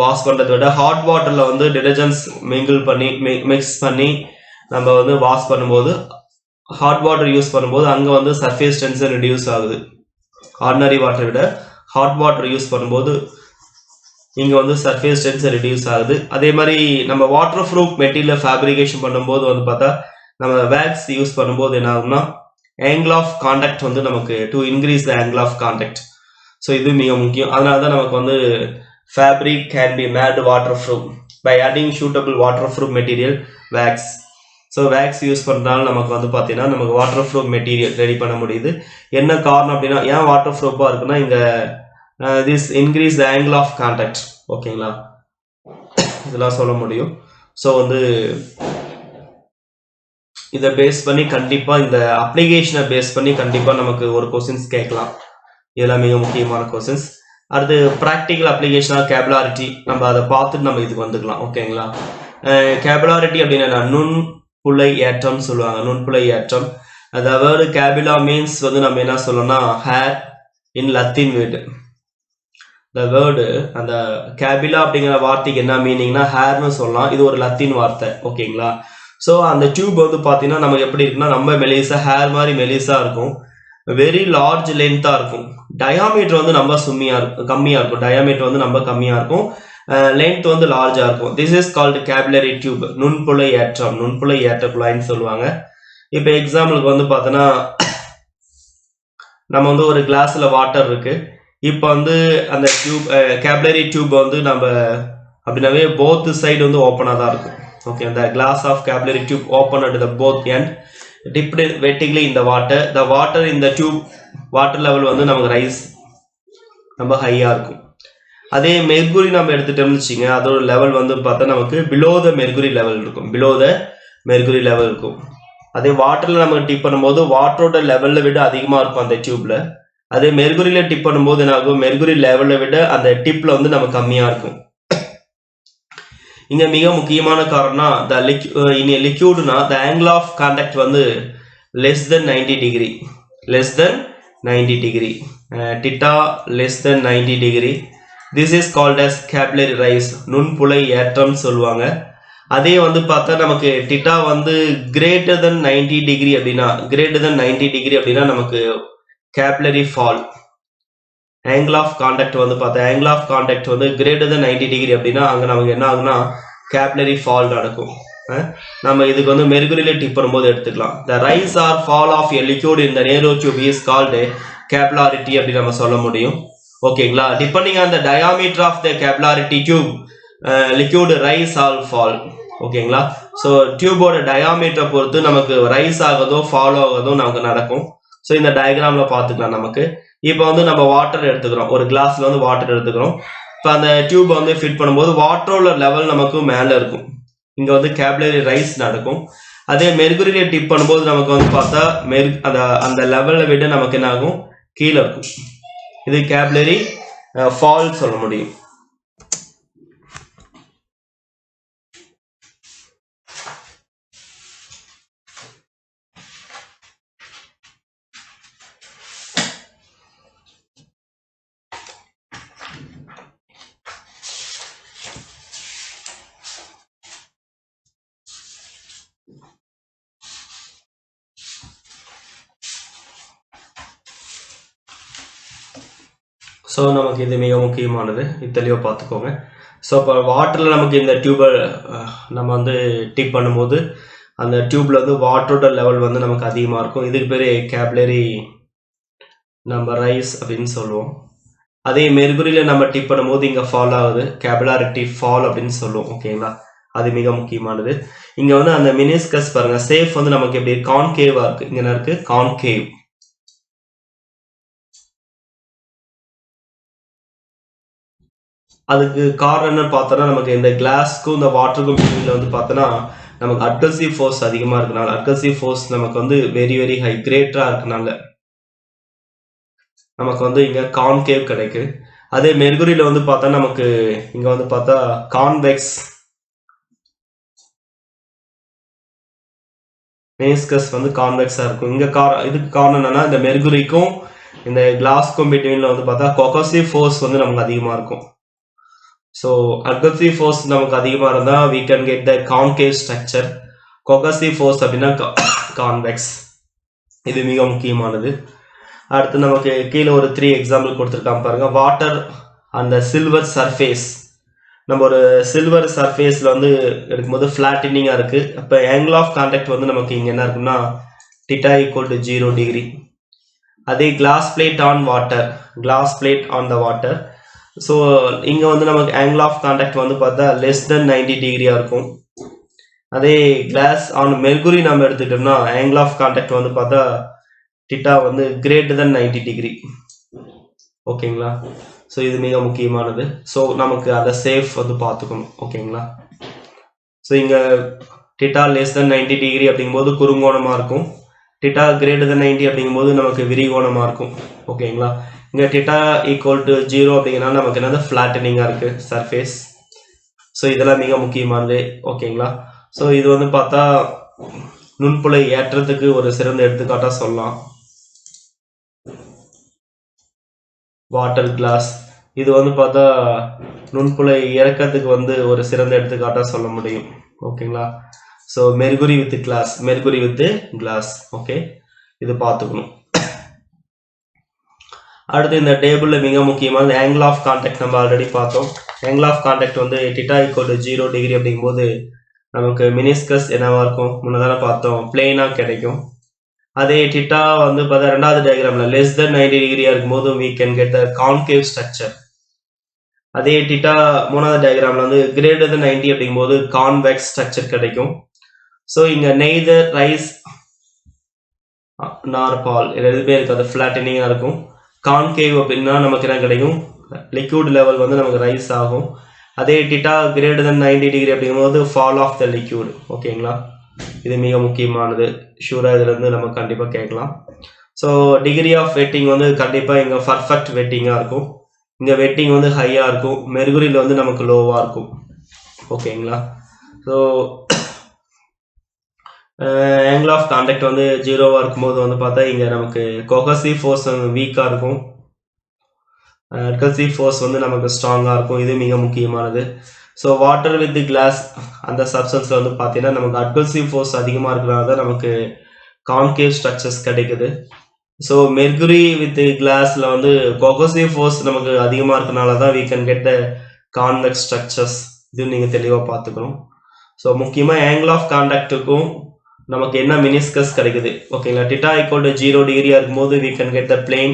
வாஷ் பண்ணுறதை விட ஹாட் வாட்டரில் வந்து டிடர்ஜென்ட்ஸ் மிங்கிள் பண்ணி மிக்ஸ் பண்ணி நம்ம வந்து வாஷ் பண்ணும்போது, ஹாட் வாட்டர் யூஸ் பண்ணும்போது அங்கே வந்து சர்ஃபேஸ் டென்ஷன் ரெடியூஸ் ஆகுது. ஆர்டினரி வாட்டரை விட ஹாட் வாட்டர் யூஸ் பண்ணும்போது இங்கே வந்து சர்ஃபேஸ் டென்ஷன் ரெடியூஸ் ஆகுது. அதே மாதிரி நம்ம வாட்டர் ப்ரூஃப் மெட்டீரியல் ஃபேப்ரிகேஷன் பண்ணும்போது வந்து பார்த்தா நம்ம வேக்ஸ் யூஸ் பண்ணும்போது என்ன ஆகும்னா ஆங்கிள் ஆஃப் கான்டாக்ட் வந்து நமக்கு to increase the angle of contact. So இது மிக முக்கியம். அதனால தான் நமக்கு வந்து fabric can be made waterproof by adding suitable waterproof material wax. So wax use பண்ணுறதுனால நமக்கு வந்து பார்த்தீங்கன்னா நமக்கு வாட்டர் ப்ரூஃப் மெட்டீரியல் ரெடி பண்ண முடியுது. என்ன காரணம் அப்படின்னா, ஏன் வாட்டர் ப்ரூஃபாக இருக்குன்னா இங்கே this increase the angle of contact. ஓகேங்களா? இதெல்லாம் சொல்ல முடியும். ஸோ வந்து இதை பேஸ் பண்ணி கண்டிப்பாக இந்த அப்ளிகேஷனை பேஸ் பண்ணி கண்டிப்பாக நமக்கு ஒரு கொஸ்டின்ஸ் கேட்கலாம். இதெல்லாம் மிக முக்கியமான கொஸ்டின்ஸ். அடுத்து ப்ராக்டிக்கல் அப்ளிகேஷனாக கேபிளாரிட்டி, நம்ம அதை பார்த்துட்டு நம்ம இதுக்கு வந்துக்கலாம். ஓகேங்களா? கேபிளாரிட்டி அப்படின்னா நுண்புழை ஏற்றம் சொல்லுவாங்க. நுண்புழை ஏற்றம். அந்த வேர்டு கேபிலா மீன்ஸ் வந்து நம்ம என்ன சொல்லணும்னா ஹேர் இன் லத்தீன் வேர்டு. இந்த வேர்டு அந்த கேபிலா அப்படிங்கிற வார்த்தைக்கு என்ன மீனிங்னா ஹேர்னு சொல்லலாம். இது ஒரு லத்தீன் வார்த்தை. ஓகேங்களா? ஸோ அந்த டியூப் வந்து பார்த்தீங்கன்னா நமக்கு எப்படி இருக்குன்னா ரொம்ப மெலிசா ஹேர் மாதிரி மெலிசா இருக்கும். வெரி லார்ஜ் லென்த்தாக இருக்கும். டயாமீட்டர் வந்து ரொம்ப கம்மியாக இருக்கும். டயாமீட்டர் வந்து ரொம்ப கம்மியாக இருக்கும். லென்த் வந்து லார்ஜாக இருக்கும். This is called capillary tube. நுண்புழை ஏற்றம், நுண்புழை ஏற்ற குழாய்ன்னு சொல்லுவாங்க. இப்போ எக்ஸாம்பிளுக்கு வந்து பார்த்தோன்னா நம்ம வந்து ஒரு கிளாஸில் வாட்டர் இருக்குது. இப்போ வந்து அந்த டியூப் கேபிலரி டியூப் வந்து நம்ம அப்படின்னாவே போத் சைடு வந்து ஓப்பனாக தான் இருக்கும். ஓகே, அந்த glass of capillary tube open at the both end dipped vertically இந்த வாட்டர் இந்த டியூப் வாட்டர் லெவல் வந்து நமக்கு ரைஸ் ரொம்ப ஹையாக இருக்கும். அதே மெர்குரி நம்ம எடுத்துட்டோம்னு வச்சுங்க, அதோட லெவல் வந்து பார்த்தா நமக்கு பிலோ த மெர்குரி லெவல் இருக்கும். பிலோ த மெர்குரி லெவல் இருக்கும். அதே வாட்டரில் நம்ம டிப் பண்ணும்போது வாட்டரோட லெவலில் விட அதிகமாக இருக்கும் அந்த டியூப்ல. அதே மெர்குரியில் டிப் பண்ணும்போது என்ன ஆகும், மெர்குரி லெவலை விட அந்த டிப்ல வந்து நமக்கு கம்மியாக இருக்கும். இங்கே மிக முக்கியமான காரணம் லிக்யூடுனா த ஆங்கிள் ஆஃப் கான்டாக்ட் வந்து less than 90 degree. Less than 90 degree. Theta less than 90 degree. This is called as capillary rise. நுண்புழை ஏற்றம் சொல்லுவாங்க. அதே வந்து பார்த்தா நமக்கு டிட்டா வந்து கிரேட்டர் தென் 90 டிகிரி அப்படின்னா நமக்கு capillary fall. Angle of contact வந்து பார்த்தா ஆங்கிள் ஆஃப் கான்டாக்ட் வந்து கிரேட்டர் தென் 90 டிகிரி அப்படின்னா அங்கே நமக்கு என்ன ஆகுனா கேபிலரி ஃபால் நடக்கும். நம்ம இதுக்கு வந்து மெர்குரியில் டிப் பண்ணும்போது எடுத்துக்கலாம். The rise or fall of a liquid in the narrow tube is called capillarity அப்படின்னு நம்ம சொல்ல முடியும். ஓகேங்களா? Depending on the diameter of the capillarity tube liquid rise or fall. ஓகேங்களா? ஸோ டியூபோட டயாமீட்டரை பொறுத்து நமக்கு ரைஸ் ஆகுதோ ஃபாலோ ஆகுதோ நமக்கு நடக்கும். ஸோ இந்த டயக்ராமில் பார்த்துக்கலாம். நமக்கு இப்போ வந்து நம்ம வாட்டர் எடுத்துக்கிறோம், ஒரு கிளாஸில் வந்து வாட்டர் எடுத்துக்கிறோம். இப்போ அந்த டியூப் வந்து ஃபிட் பண்ணும்போது வாட்டரோட லெவல் நமக்கு மேலே இருக்கும். இங்கே வந்து கேபிலரி ரைஸ் நடக்கும். அதே மெர்குரியில் டிப் பண்ணும்போது நமக்கு வந்து பார்த்தா அந்த லெவலை விட நமக்கு என்ன ஆகும், கீழே இருக்கும். இது கேபிலரி ஃபால் சொல்ல முடியும். ஸோ நமக்கு இது மிக முக்கியமானது, இது தெளிவாக பார்த்துக்கோங்க. ஸோ இப்போ வாட்டரில் நமக்கு இந்த டியூபை நம்ம வந்து டிப் பண்ணும்போது அந்த டியூப்பில் வந்து வாட்டரோட லெவல் வந்து நமக்கு அதிகமாக இருக்கும். இதுக்கு பேர் கேப்லரி நம்ம ரைஸ் அப்படின்னு சொல்லுவோம். அதே மெர்குரியில் நம்ம டிப் பண்ணும்போது இங்கே ஃபால் ஆகுது, கேபிலாரிட்டி ஃபால் அப்படின்னு சொல்லுவோம். ஓகேங்களா, அது மிக முக்கியமானது. இங்கே வந்து அந்த மினிஸ்கஸ் பாருங்கள், சேஃப் வந்து நமக்கு எப்படி கான்கேவாக இருக்குது. இங்கே என்ன இருக்குது, கான்கேவ். அதுக்கு காரணம் என்ன பார்த்தோன்னா, நமக்கு இந்த கிளாஸ்க்கும் இந்த வாட்டருக்கும் பிட்வீனில் வந்து பார்த்தோன்னா நமக்கு அட்கசிவ் ஃபோர்ஸ் அதிகமாக இருக்கனால, அட்கசிவ் ஃபோர்ஸ் நமக்கு வந்து வெரி வெரி ஹை கிரேட்டராக இருக்கனால நமக்கு வந்து இங்கே கான்கேவ் கிடைக்குது. அதே மெர்குரியில் வந்து பார்த்தா நமக்கு இங்கே வந்து பார்த்தா கான்வெக்ஸ் மெனிஸ்கஸ் வந்து கான்வெக்ஸாக இருக்கும். இங்கே இதுக்கு காரணம் என்னன்னா, இந்த மெர்குரிக்கும் இந்த கிளாஸ்க்கும் பிட்வீனில் வந்து பார்த்தா கொகசிவ் ஃபோர்ஸ் வந்து நமக்கு அதிகமாக இருக்கும். ஸோ அட்கசிவ் ஃபோர்ஸ் நமக்கு அதிகமாக இருந்தால் we can get the concave structure. Cohesive force அப்படின்னா கான்வெக்ஸ். இது மிக முக்கியமானது. அடுத்து நமக்கு கீழே ஒரு 3 எக்ஸாம்பிள் கொடுத்துருக்காங்க பாருங்க. வாட்டர் அந்த சில்வர் சர்ஃபேஸ், நம்ம ஒரு சில்வர் சர்ஃபேஸில் வந்து எடுக்கும்போது ஃப்ளாட்டினிங்காக இருக்குது. அப்போ ஆங்கிள் ஆஃப் கான்டாக்ட் வந்து நமக்கு இங்கே என்ன இருக்குன்னா θ = 0 டிகிரி. அதே glass plate on water, glass plate on the water. So இங்கே வந்து நமக்கு ஆங்கிள் ஆஃப் கான்டாக்ட் வந்து பார்த்தா less than 90 டிகிரியாக இருக்கும். அதே கிளாஸ் ஆன் மெர்குரி நம்ம எடுத்துக்கிட்டோம்னா ஆங்கிள் ஆஃப் கான்டாக்ட் வந்து பார்த்தா θ வந்து greater than 90 டிகிரி. ஓகேங்களா, ஸோ இது மிக முக்கியமானது. ஸோ நமக்கு அதை சேஃப் வந்து பார்த்துக்கணும். ஓகேங்களா, ஸோ இங்கே θ less than 90 டிகிரி அப்படிங்கும்போது குறுங்கோணமாக இருக்கும், θ greater than 90 அப்படிங்கும்போது நமக்கு விரிகோணமாக இருக்கும். ஓகேங்களா, இங்கே θ = 0 அப்படிங்கிறனால நமக்கு என்னது ஃப்ளாட்டனிங்காக இருக்குது சர்ஃபேஸ். ஸோ இதெல்லாம் மிக முக்கியமானது. ஓகேங்களா, ஸோ இது வந்து பார்த்தா நுண்புழை ஏற்றத்துக்கு ஒரு சிறந்த எடுத்துக்காட்டாக சொல்லலாம். வாட்டர் கிளாஸ் இது வந்து பார்த்தா நுண்புழை இறக்கத்துக்கு வந்து ஒரு சிறந்த எடுத்துக்காட்டாக சொல்ல முடியும். ஓகேங்களா, so mercury with glass, mercury with glass. Okay, இது பார்த்துக்கணும். அடுத்து இந்த டேபிளில் மிக முக்கியமான ஆங்கிள் ஆஃப் கான்டாக்ட் நம்ம ஆல்ரெடி பார்த்தோம். ஆங்கிள் ஆஃப் கான்டாக்ட் வந்து θ = 0 டிகிரி அப்படிங்கும்போது நமக்கு மினிஸ்கஸ் என்னவா இருக்கும், முன்னதான பார்த்தோம், பிளெயினாக கிடைக்கும். அதே θ வந்து பார்த்தா ரெண்டாவது டயக்ராமில் less than 90 டிகிரியாக இருக்கும்போது we can get the concave structure. அதே θ மூணாவது டயக்ராமில் வந்து greater than 90 அப்படிங்கும்போது கான்வெக்ஸ் ஸ்ட்ரக்சர் கிடைக்கும். ஸோ இங்கே நெய்தர் ரைஸ் நார் பால், இது எதுவுமே இருக்காது, ஃப்ளாட்டனிங்காக இருக்கும். கான்கேவ் அப்படின்னா நமக்கு என்ன கிடைக்கும், லிக்யூட் லெவல் வந்து நமக்கு ரைஸ் ஆகும். அதே θ greater than 90 டிகிரி அப்படிங்கும்போது ஃபால் ஆஃப் த லிக்யூட். ஓகேங்களா, இது மிக முக்கியமானது. ஷூராக இதுலேருந்து நம்ம கண்டிப்பாக கேட்கலாம். ஸோ டிகிரி ஆஃப் வெட்டிங் வந்து கண்டிப்பாக இங்கே பர்ஃபெக்ட் வெட்டிங்காக இருக்கும். இங்கே வெட்டிங் வந்து ஹையாக இருக்கும், மெர்குரியில் வந்து நமக்கு லோவாக இருக்கும். ஓகேங்களா, ஸோ ஆங்கிள் ஆஃப் கான்டாக்ட் வந்து 0வாக இருக்கும்போது வந்து பார்த்தா இங்கே நமக்கு கொகசிவ் ஃபோர்ஸ் வந்து வீக்காக இருக்கும், அட்கசிவ் ஃபோர்ஸ் வந்து நமக்கு ஸ்ட்ராங்காக இருக்கும். இது மிக முக்கியமானது. ஸோ வாட்டர் வித் கிளாஸ் அந்த சப்ஸ்டன்ஸில் வந்து பார்த்தீங்கன்னா நமக்கு அட்கசிவ் ஃபோர்ஸ் அதிகமாக இருக்கிறனால தான் நமக்கு கான்கேவ் ஸ்ட்ரக்சர்ஸ் கிடைக்குது. ஸோ மெர்குரி வித் கிளாஸில் வந்து கொகசிவ் ஃபோர்ஸ் நமக்கு அதிகமாக இருக்கிறனால தான் we can get the convex structures. இது நீங்கள் தெளிவாக பார்த்துக்கணும். ஸோ முக்கியமாக ஆங்கிள் ஆஃப் கான்டாக்டுக்கும் நமக்கு என்ன மினிஸ்கஸ் கிடைக்குது. ஓகேங்களா, θ = 0 டிகிரியாக இருக்கும்போது we can get the plane,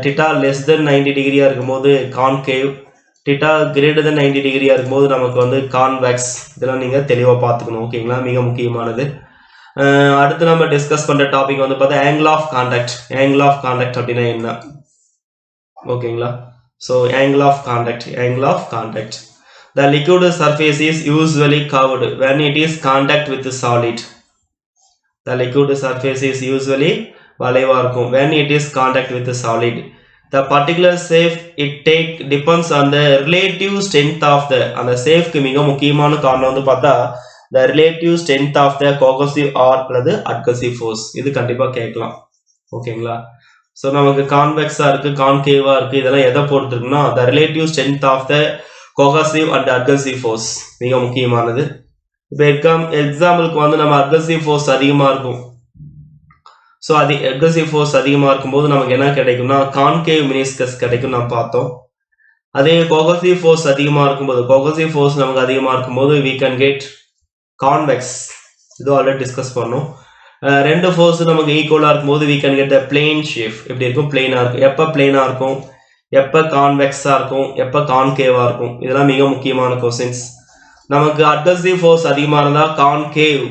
θ less than 90 டிகிரியாக இருக்கும்போது கான்கேவ், θ greater than 90 டிகிரியாக இருக்கும்போது நமக்கு வந்து கான்வெக்ஸ். இதெல்லாம் நீங்கள் தெளிவாக பார்த்துக்கணும். ஓகேங்களா, மிக முக்கியமானது. அடுத்து நம்ம டிஸ்கஸ் பண்ணுற டாபிக் வந்து பார்த்தா angle of contact. Angle of contact அப்படின்னா என்ன? ஓகேங்களா, so angle of contact, angle of contact. The liquid surface is usually curved when it is contact with the solid. The liquid surface is usually வளைவாக இருக்கும் when it is contact with the solid. the particular safe it take depends on the relative strength of the அந்த சேஃப்க்கு மிக முக்கியமான காரணம் வந்து பார்த்தா the relative strength of the cohesive or அல்லது adhesive force. இது கண்டிப்பா கேட்கலாம். ஓகேங்களா? ஸோ நமக்கு கான்வெக்ஸா இருக்கு, கான்கேவா இருக்கு, இதெல்லாம் எதை பொறுத்து இருக்குன்னா the relative strength of the cohesive and adhesive force மிக முக்கியமானது. இப்போ எக்ஸாம்பிளுக்கு வந்து நம்ம adhesive force அதிகமா இருக்கும். ஸோ அது அக்ரெசிவ் ஃபோர்ஸ் அதிகமாக இருக்கும்போது நமக்கு என்ன கிடைக்கும்னா கான்கேவ் மினிஸ்கஸ் கிடைக்கும் நம்ம பார்த்தோம். அதே கோகசிவ் ஃபோர்ஸ் அதிகமாக இருக்கும்போது கோகசிவ் ஃபோர்ஸ் நமக்கு அதிகமாக இருக்கும்போது we can get convex. இது ஆல்ரெடி டிஸ்கஸ் பண்ணோம். ரெண்டு ஃபோர்ஸ் நமக்கு ஈக்குவலாக இருக்கும்போது we can get the plane shape. எப்படி இருக்கும்? பிளேனாக இருக்கும். எப்போ பிளேனாக இருக்கும், எப்போ கான்வெக்ஸாக இருக்கும், எப்போ கான்கேவாக இருக்கும், இதெல்லாம் மிக முக்கியமான கொஸ்டின்ஸ். நமக்கு அட்கசிவ் ஃபோர்ஸ் அதிகமாக இருந்தால் கான்கேவ்,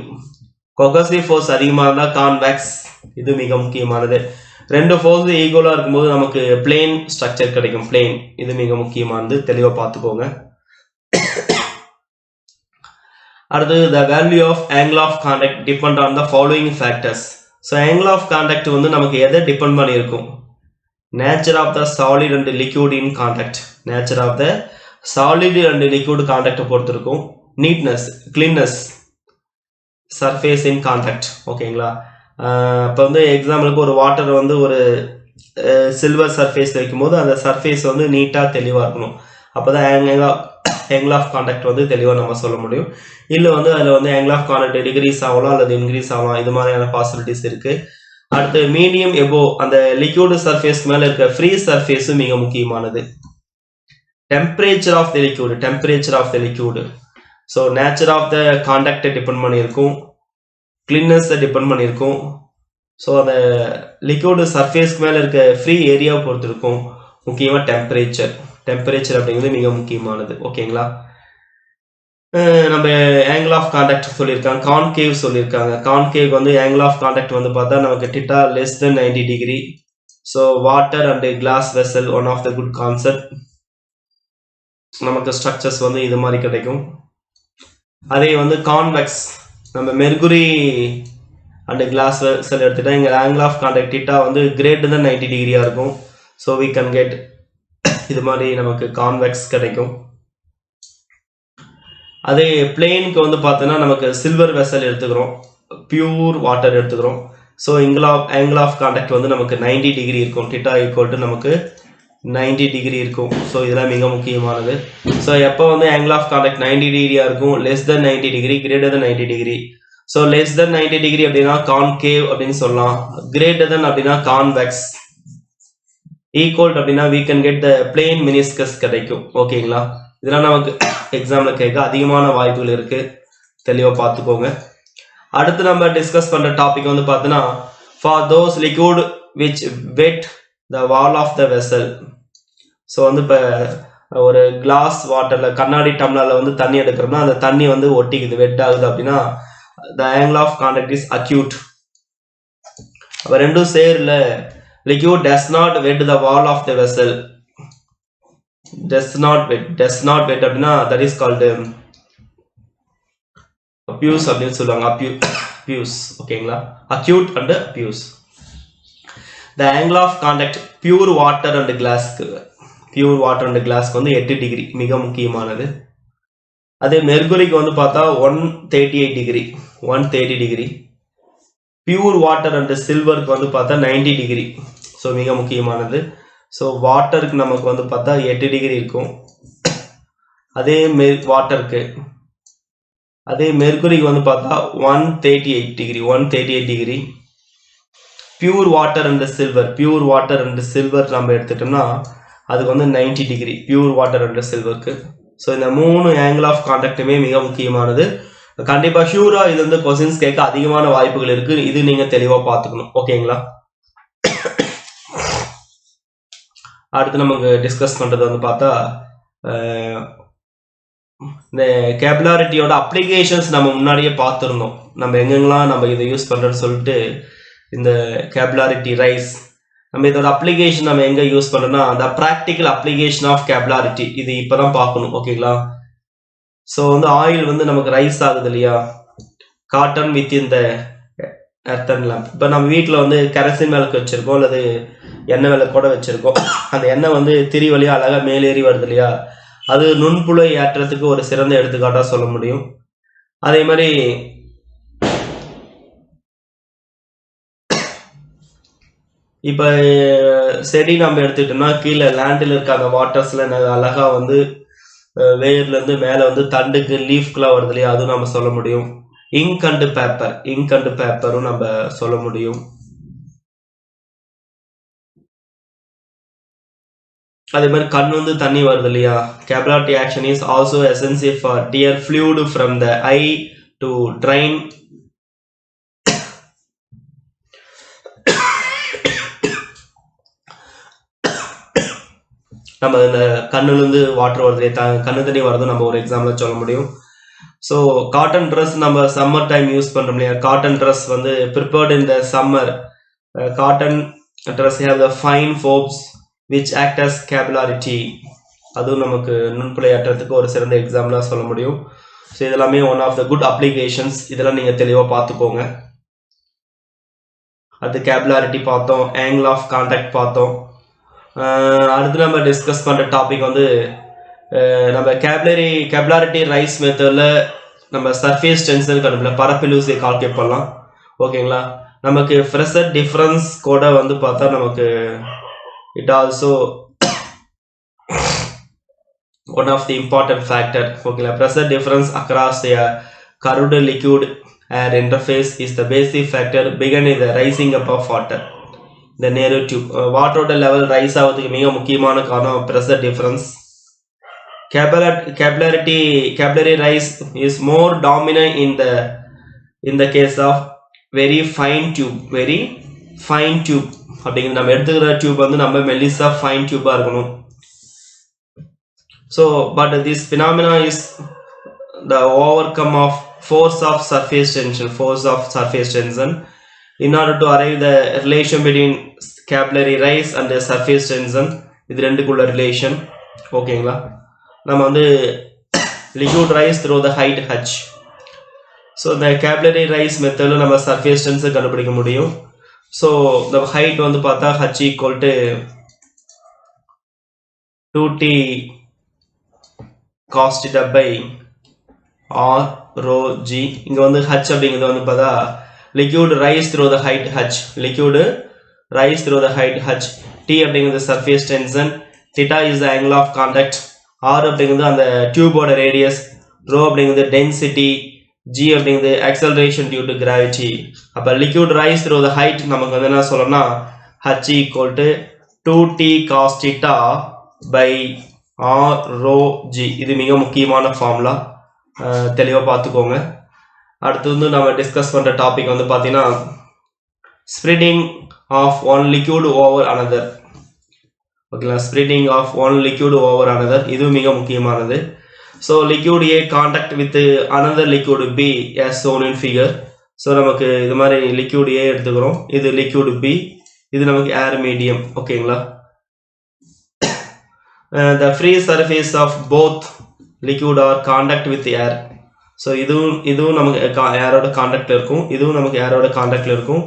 கோகசிவ் ஃபோர்ஸ் அதிகமாக இருந்தால் கான்வெக்ஸ். இது மிக முக்கியமானது. ரெண்டு ஃபோர்ஸ் ஈக்குவலா இருக்கும்போது நமக்கு பிளேன் ஸ்ட்ரக்சர் கிடைக்கும். பிளேன் இது மிக முக்கியமானது, தெளிவா பார்த்துக்கோங்க. அடுத்து the value of angle of contact depend on the following factors. so angle of contact வந்து நமக்கு எதை டிபெண்ட் பண்ணி இருக்கும்? nature of the solid and liquid in contact. nature of the solid and liquid contact பொறுத்து இருக்கும். neatness, cleanness, surface in contact. ஓகேங்களா? இப்போ வந்து எக்ஸாம்பிளுக்கு ஒரு வாட்டர் வந்து ஒரு சில்வர் சர்ஃபேஸ் வைக்கும்போது அந்த சர்ஃபேஸ் வந்து நீட்டாக தெளிவாக இருக்கணும். அப்போ தான் ஆங்கிள் ஆஃப் கான்டாக்ட் வந்து தெளிவாக நம்ம சொல்ல முடியும். இல்லை வந்து அதில் வந்து ஆங்கிள் ஆஃப் கான்டாக்ட் டிகிரீஸ் ஆகலாம் அல்லது இன்க்ரீஸ் ஆகலாம். இது மாதிரியான பாசிபிலிட்டிஸ் இருக்குது. அடுத்து மீடியம் எபோ அந்த லிக்யூடு சர்ஃபேஸ்க்கு மேலே இருக்க ஃப்ரீ சர்ஃபேஸும் மிக முக்கியமானது. Temperature of the liquid, temperature of the liquid. So nature of the கான்டாக்டை டிபெண்ட் பண்ணியிருக்கும், கிளீன்னஸை டிபெண்ட் பண்ணியிருக்கும். ஸோ அந்த லிக்விடு சர்ஃபேஸ்க்கு மேலே இருக்க ஃப்ரீ ஏரியாவை பொறுத்து இருக்கும். முக்கியமாக டெம்பரேச்சர், டெம்பரேச்சர் அப்படிங்கிறது மிக முக்கியமானது. ஓகேங்களா? நம்ம ஆங்கிள் ஆஃப் கான்டாக்ட் சொல்லியிருக்காங்க, கான்கேவ் சொல்லியிருக்காங்க. கான்கேவ் வந்து ஆங்கிள் ஆஃப் கான்டாக்ட் வந்து பார்த்தா நமக்கு theta less than 90 degree. So water and glass vessel one of the good concept. நமக்கு ஸ்ட்ரக்சர்ஸ் வந்து இது மாதிரி கிடைக்கும். அதே வந்து கான்வெக்ஸ், நம்ம மெர்குரி அண்ட் கிளாஸ் வெசல் எடுத்துட்டா இங்கே ஆங்கிள் ஆஃப் கான்டாக்ட் டீட்டா வந்து கிரேட்டர் தென் 90 டிகிரியாக இருக்கும். ஸோ வி கேன் கெட் இது மாதிரி நமக்கு கான்வெக்ஸ் கிடைக்கும். அதே பிளேனுக்கு வந்து பார்த்தோன்னா நமக்கு சில்வர் வெசல் எடுத்துக்கிறோம், பியூர் வாட்டர் எடுத்துக்கிறோம். ஸோ ஆங்கிள் ஆஃப் கான்டாக்ட் வந்து நமக்கு 90 டிகிரி இருக்கும். டீட்டா ஈக்குவல் டு நமக்கு 90 டிகிரி இருக்கும். ஸோ இதெல்லாம் மிக முக்கியமானது. ஸோ எப்போ வந்து ஆங்கிள் ஆஃப் கான்டாக்ட் 90 டிகிரியா இருக்கும்? Less than 90 degree, greater than 90 degree. So less than 90 degree அப்படின்னா கான்கேவ் அப்படின்னு சொல்லலாம். கிரேட்டர் தென் அப்படின்னா கான்வெக்ஸ். ஈக்குவல் அப்படின்னா we can get the plane meniscus கிடைக்கும். ஓகேங்களா? இதெல்லாம் நமக்கு எக்ஸாம்ல கேட்க அதிகமான வாய்ப்புகள் இருக்கு, தெளிவாக பார்த்துக்கோங்க. அடுத்து நம்ம டிஸ்கஸ் பண்ற டாபிக் வந்து பார்த்தோன்னா for those liquid which wet the wall of the vessel. So வந்து இப்போ ஒரு கிளாஸ் வாட்டரில், கண்ணாடி டம்ளரில் வந்து தண்ணி எடுக்கிறோம்னா அந்த தண்ணி வந்து ஒட்டிக்குது, வெட் ஆகுது அப்படின்னா the angle of contact is acute. அப்போ ரெண்டும் சேரல, liquid does not wet the wall of the vessel. does not wet அப்படின்னா that is called abuse அப்படின்னு சொல்லுவாங்க. abuse. ஓகேங்களா? acute and abuse. the angle of contact pure water and glass, pure water and glass வந்து 8 degree, மிக முக்கியமானது. அதே மெர்குரிக்கு வந்து பார்த்தா 138 degree, 130 degree. Pure water and சில்வருக்கு வந்து பார்த்தா 90 டிகிரி. ஸோ மிக முக்கியமானது. ஸோ வாட்டருக்கு நமக்கு வந்து பார்த்தா 8 டிகிரி இருக்கும். அதே வாட்டருக்கு, அதே மெர்குரிக்கு வந்து பார்த்தா 138 degree, 138 degree. Pure water and silver, pure water and silver நம்ம எடுத்துட்டோம்னா அதுக்கு வந்து 90 டிகிரி, பியூர் வாட்டர் அண்ட் சில்வருக்கு. ஸோ இந்த 3 ஆங்கிள் ஆஃப் கான்டாக்டுமே மிக முக்கியமானது. கண்டிப்பா ஷூரா இது வந்து கொஸ்டின்ஸ் கேட்க அதிகமான வாய்ப்புகள் இருக்கு. இது நீங்க தெளிவா பார்த்துக்கணும். ஓகேங்களா? அடுத்து நமக்கு டிஸ்கஸ் பண்றது வந்து பார்த்தா இந்த கேபிலாரிட்டியோட அப்ளிகேஷன்ஸ் நம்ம முன்னாடியே பார்த்துருந்தோம். நம்ம எங்கெங்கெல்லாம் நம்ம இதை யூஸ் பண்றோம்னு சொல்லிட்டு இந்த கேபிலாரிட்டி ரைஸ், நம்ம இதோட அப்ளிகேஷன் நம்ம எங்க யூஸ் பண்றோம்னா அந்த ப்ராக்டிக்கல் அப்ளிகேஷன் ஆஃப் கேபிலாரிட்டி, இது இப்பதான் பார்க்கணும். ஓகேங்களா? ஸோ வந்து ஆயில் வந்து நமக்கு ரைஸ் ஆகுது இல்லையா, காட்டன் வித் இந்த எர்த்தன் லேம்ப். இப்போ நம்ம வீட்டில் வந்து கெரசின் விளக்கு வச்சிருக்கோம் அல்லது எண்ணெய் விளக்கோட வச்சிருக்கோம். அந்த எண்ணெய் வந்து திரி வழியா அழகா மேலேறி வருது இல்லையா, அது நுண்புழு ஏற்றத்துக்கு ஒரு சிறந்த எடுத்துக்காட்டா சொல்ல முடியும். அதே மாதிரி இப்ப செடி நம்ம எடுத்துக்கிட்டோம்னா கீழே லேண்டில் இருக்க அந்த வாட்டர்ஸ்ல அழகா வந்து வேர்ல இருந்து மேல வந்து தண்டுக்கு லீஃப்க்குலாம் வருது இல்லையா, அதுவும் நம்ம சொல்ல முடியும். இங்க் அண்ட் பேப்பரும் நம்ம சொல்ல முடியும். அதே மாதிரி கண் வந்து தண்ணி வருது இல்லையா, capillarity action is also essential for dear fluid from the I to drain நம்ம இந்த கண்ணுலேருந்து வாட்டர் வருது, கண்ணு தண்ணி வருது நம்ம ஒரு எக்ஸாம்பிள் சொல்ல முடியும். ஸோ காட்டன் ட்ரெஸ் நம்ம சம்மர் டைம் யூஸ் பண்ணுறோம் இல்லையா, காட்டன் ட்ரெஸ் வந்து prepared in the summer. Cotton dress have the fine pores which act as capillarity. அதுவும் நமக்கு நுண்புழையாற்றத்துக்கு ஒரு சிறந்த எக்ஸாம்பிளாக சொல்ல முடியும். ஸோ இதெல்லாமே one of the good applications, இதெல்லாம் நீங்கள் தெளிவாக பார்த்துக்கோங்க. அது கேபிலாரிட்டி பார்த்தோம், ஆங்கிள் ஆஃப் கான்டாக்ட் பார்த்தோம். அடுத்து நம்ம டிஸ்கஸ் பண்ணுற டாபிக் வந்து நம்ம கேபிலாரிட்டி ரைஸ் மெத்தடில் நம்ம சர்ஃபேஸ் டென்ஷன் கண்டுபிடில பரப்பிலூசியை கால்குலேட் பண்ணலாம். ஓகேங்களா, நமக்கு ப்ரெஷர் டிஃபரன்ஸ் கூட வந்து பார்த்தா நமக்கு it also one of the important factor. ஓகேங்களா, pressure difference across the curved liquid air interface is the basic factor behind the rising up of water. The narrow tube வாட்டரோட level rise ஆகிறதுக்கு மிக முக்கியமான காரணம் pressure difference. Capillary rise is more dominant in the case of very fine tube. அப்படிங்கிறது நம்ம எடுத்துக்கிற tube வந்து நம்ம மெல்லிசா ஃபைன் டியூபா இருக்கணும். So but this phenomena is the overcome of force of surface tension. In order to arrive the relation between capillary rise and the surface tension, இது ரெண்டுக்குள்ள relation. ஓகேங்களா, நம்ம வந்து liquid rise through the height h. So இந்த capillary rise மெத்தடில் நம்ம surface tension கண்டுபிடிக்க முடியும். So நம்ம ஹைட் வந்து பார்த்தா h equal to 2t cos theta by r rho g. இங்க வந்து h அப்படிங்கிறது வந்து பார்த்தா liquid rise through the height h, t அப்படிங்கிறது surface tension, theta is the angle of contact, r அப்படிங்கிறது அந்த டியூபோட ரேடியஸ், rho அப்படிங்கிறது டென்சிட்டி, g அப்படிங்கிறது acceleration due to gravity. அப்ப liquid rise through the height நமக்கு வந்து என்ன சொல்லணும்னா h equal to 2t cos theta by r rho g. இது மிக முக்கியமான ஃபார்முலா, தெளிவாக பார்த்துக்கோங்க. அடுத்து வந்து நம்ம டிஸ்கஸ் பண்ணுற டாபிக் வந்து பார்த்தீங்கன்னா spreading of one liquid over another. ஓகேங்களா, spreading of one liquid over another இது மிக முக்கியமானது. So liquid A contact with another liquid B as shown in figure. ஸோ நமக்கு இது மாதிரி லிக்யூட் ஏ எடுத்துக்கிறோம், இது லிக்யூட் பி, இது நமக்கு ஏர் மீடியம். ஓகேங்களா, the free surface of both liquid or contact with air. So இதுவும் நமக்கு ஏரோட கான்டாக்ட்ல இருக்கும், இதுவும் நமக்கு ஏரோட கான்டாக்ட்ல இருக்கும்.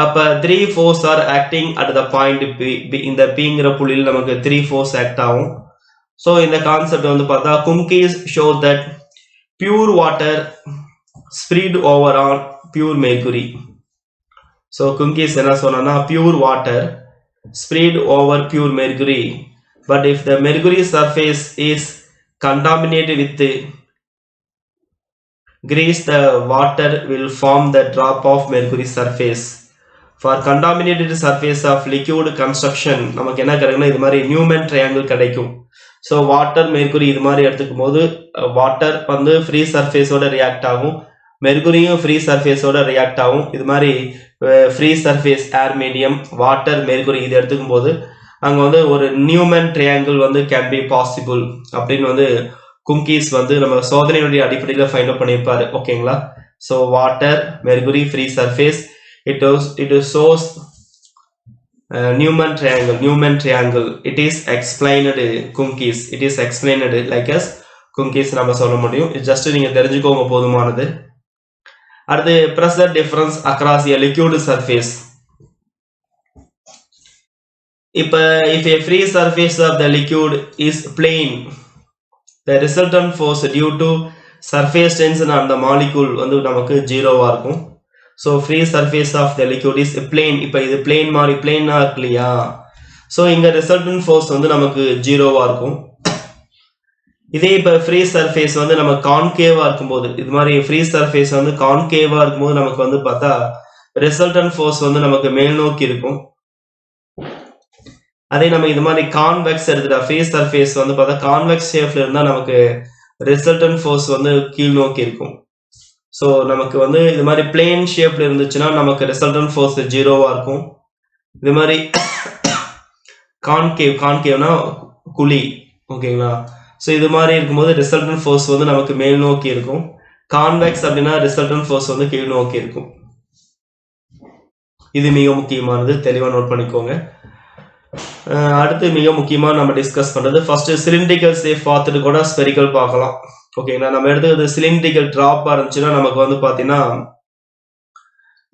அப்போ 3 force are acting at the point B. இந்த பிங்கிற புள்ளியில் நமக்கு 3 force ஆக்ட் ஆகும். ஸோ இந்த கான்செப்ட் வந்து பார்த்தா கும்கீஸ் show that pure water spread over on pure mercury. So கும்கீஸ் என்ன சொன்னா pure water spread over pure mercury, but if the mercury surface is contaminated with grease, the water will form the drop of mercury surface. For contaminated surface of liquid construction நமக்கு என்ன கிடைக்கும்னா இது மாதிரி Neumann triangle கிடைக்கும். So water mercury இது மாதிரி எடுத்துக்கும் போது வாட்டர் வந்து ஃப்ரீ சர்ஃபேஸோட ரியாக்ட் ஆகும், மெர்குரியும் ஃப்ரீ சர்ஃபேஸோட ரியாக்ட் ஆகும். இது மாதிரி ஃப்ரீ சர்ஃபேஸ் ஏர் மீடியம் வாட்டர் மெர்குரி இது எடுத்துக்கும் போது அங்கே வந்து ஒரு நியூமன் ட்ரையாங்கிள் வந்து கேன் பி பாசிபிள் அப்படின்னு வந்து கும்கீஸ் வந்து நம்ம சோதனையுடைய அடிப்படையில் ஃபைண்ட் அவுட் பண்ணியிருப்பாரு. ஓகேங்களா, so water mercury free surface it shows Newman triangle it is explained Quincke's, it is explained like as Quincke's நம்ம சொல்ல முடியும். ஜஸ்ட் நீங்கள் தெரிஞ்சுக்கோங்க போதுமானது. அடுத்து pressure difference across a liquid surface. if a free surface of the liquid is plane, the resultant force due to surface tension on the molecule வந்து நமக்கு ஜீரோவா இருக்கும். So free surface of the liquid is plane. இப்போ இது plane மாதிரி பிளேனா இருக்கு இல்லையா, so இங்க ரிசல்டன்ட் ஃபோர்ஸ் வந்து நமக்கு ஜீரோவா இருக்கும். இதே இப்போ ஃப்ரீ சர்ஃபேஸ் வந்து நம்ம கான்கேவா இருக்கும்போது, இது மாதிரி ஃப்ரீ சர்ஃபேஸ் வந்து கான்கேவா இருக்கும்போது நமக்கு வந்து பார்த்தா ரிசல்டன்ட் ஃபோர்ஸ் வந்து நமக்கு மேல் நோக்கி இருக்கும். அதே நம்ம இது மாதிரி கான்வெக்ஸ் எடுத்துட்டா ஃப்ரீ சர்ஃபேஸ் வந்து பார்த்தா கான்வெக்ஸ் ஷேப்ல இருந்தா நமக்கு ரிசல்டன்ட் ஃபோர்ஸ் வந்து கீழ் நோக்கி இருக்கும். ஸோ நமக்கு வந்து இது மாதிரி பிளேன் ஷேப்ல இருந்துச்சுன்னா நமக்கு ரிசல்டன்ட் ஃபோர்ஸ் ஜீரோவா இருக்கும். இது மாதிரி கான்கேவ்னா குழி, ஓகேங்களா. ஸோ இது மாதிரி இருக்கும்போது ரிசல்டன்ட் ஃபோர்ஸ் வந்து நமக்கு மேல் நோக்கி இருக்கும். கான்வெக்ஸ் அப்படின்னா ரிசல்டன்ட் ஃபோர்ஸ் வந்து கீழ் நோக்கி இருக்கும். இது மிக முக்கியமானது, தெளிவாக நோட் பண்ணிக்கோங்க. அடுத்து மிக முக்கியமாக நம்ம டிஸ்கஸ் பண்றது ஃபர்ஸ்ட் சிலிண்ட்ரிக்கல் சேஃப் பார்த்துட்டு கூட ஸ்பெரிக்கல் பார்க்கலாம். ஓகேங்களா. நம்ம எடுத்துக்கிறது சிலிண்ட்ரிக்கல் டிராப்பா இருந்துச்சுன்னா நமக்கு வந்து பார்த்தீங்கன்னா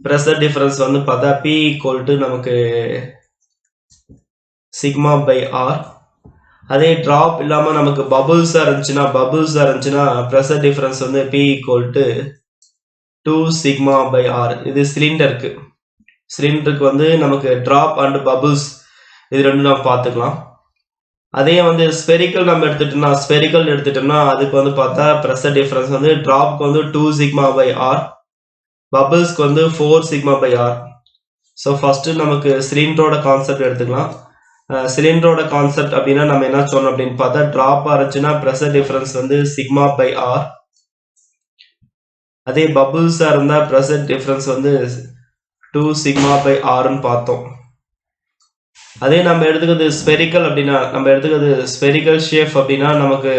ப்ரெஷர் டிஃபரன்ஸ் வந்து பார்த்தா P ஈக்குவல் டு நமக்கு சிக்மா பை ஆர். அதே டிராப் இல்லாம நமக்கு பபுள்ஸா இருந்துச்சுன்னா ப்ரெஷர் டிஃபரன்ஸ் வந்து P equal to 2 sigma by R. இது சிலிண்டருக்கு வந்து நமக்கு டிராப் அண்ட் பபுள்ஸ் இது ரெண்டும் நம்ம பார்த்துக்கலாம். அதே வந்து ஸ்பெரிக்கல் நம்ம எடுத்துட்டோம்னா அதுக்கு வந்து பார்த்தா ப்ரெஷர் டிஃபரன்ஸ் வந்து டிராப்க்கு வந்து 2 சிக்மா பை ஆர், பபிள்ஸ்க்கு வந்து 4 sigma by R. So first நமக்கு சிலிண்டரோட கான்செப்ட் எடுத்துக்கலாம். சிலிண்டரோட கான்செப்ட் அப்படின்னா நம்ம என்ன சொன்னோம் அப்படின்னு பார்த்தா டிராப்பா இருந்துச்சுன்னா ப்ரெஷர் டிஃபரன்ஸ் வந்து சிக்மா பை ஆர். அதே பபுள்ஸா இருந்தா ப்ரெஷர் டிஃபரன்ஸ் வந்து 2 சிக்மா பை ஆர்ன்னு பார்த்தோம். அதே நம்ம எடுத்துக்கிறது ஸ்பெரிக்கல் ஷேப் அப்படின்னா நமக்கு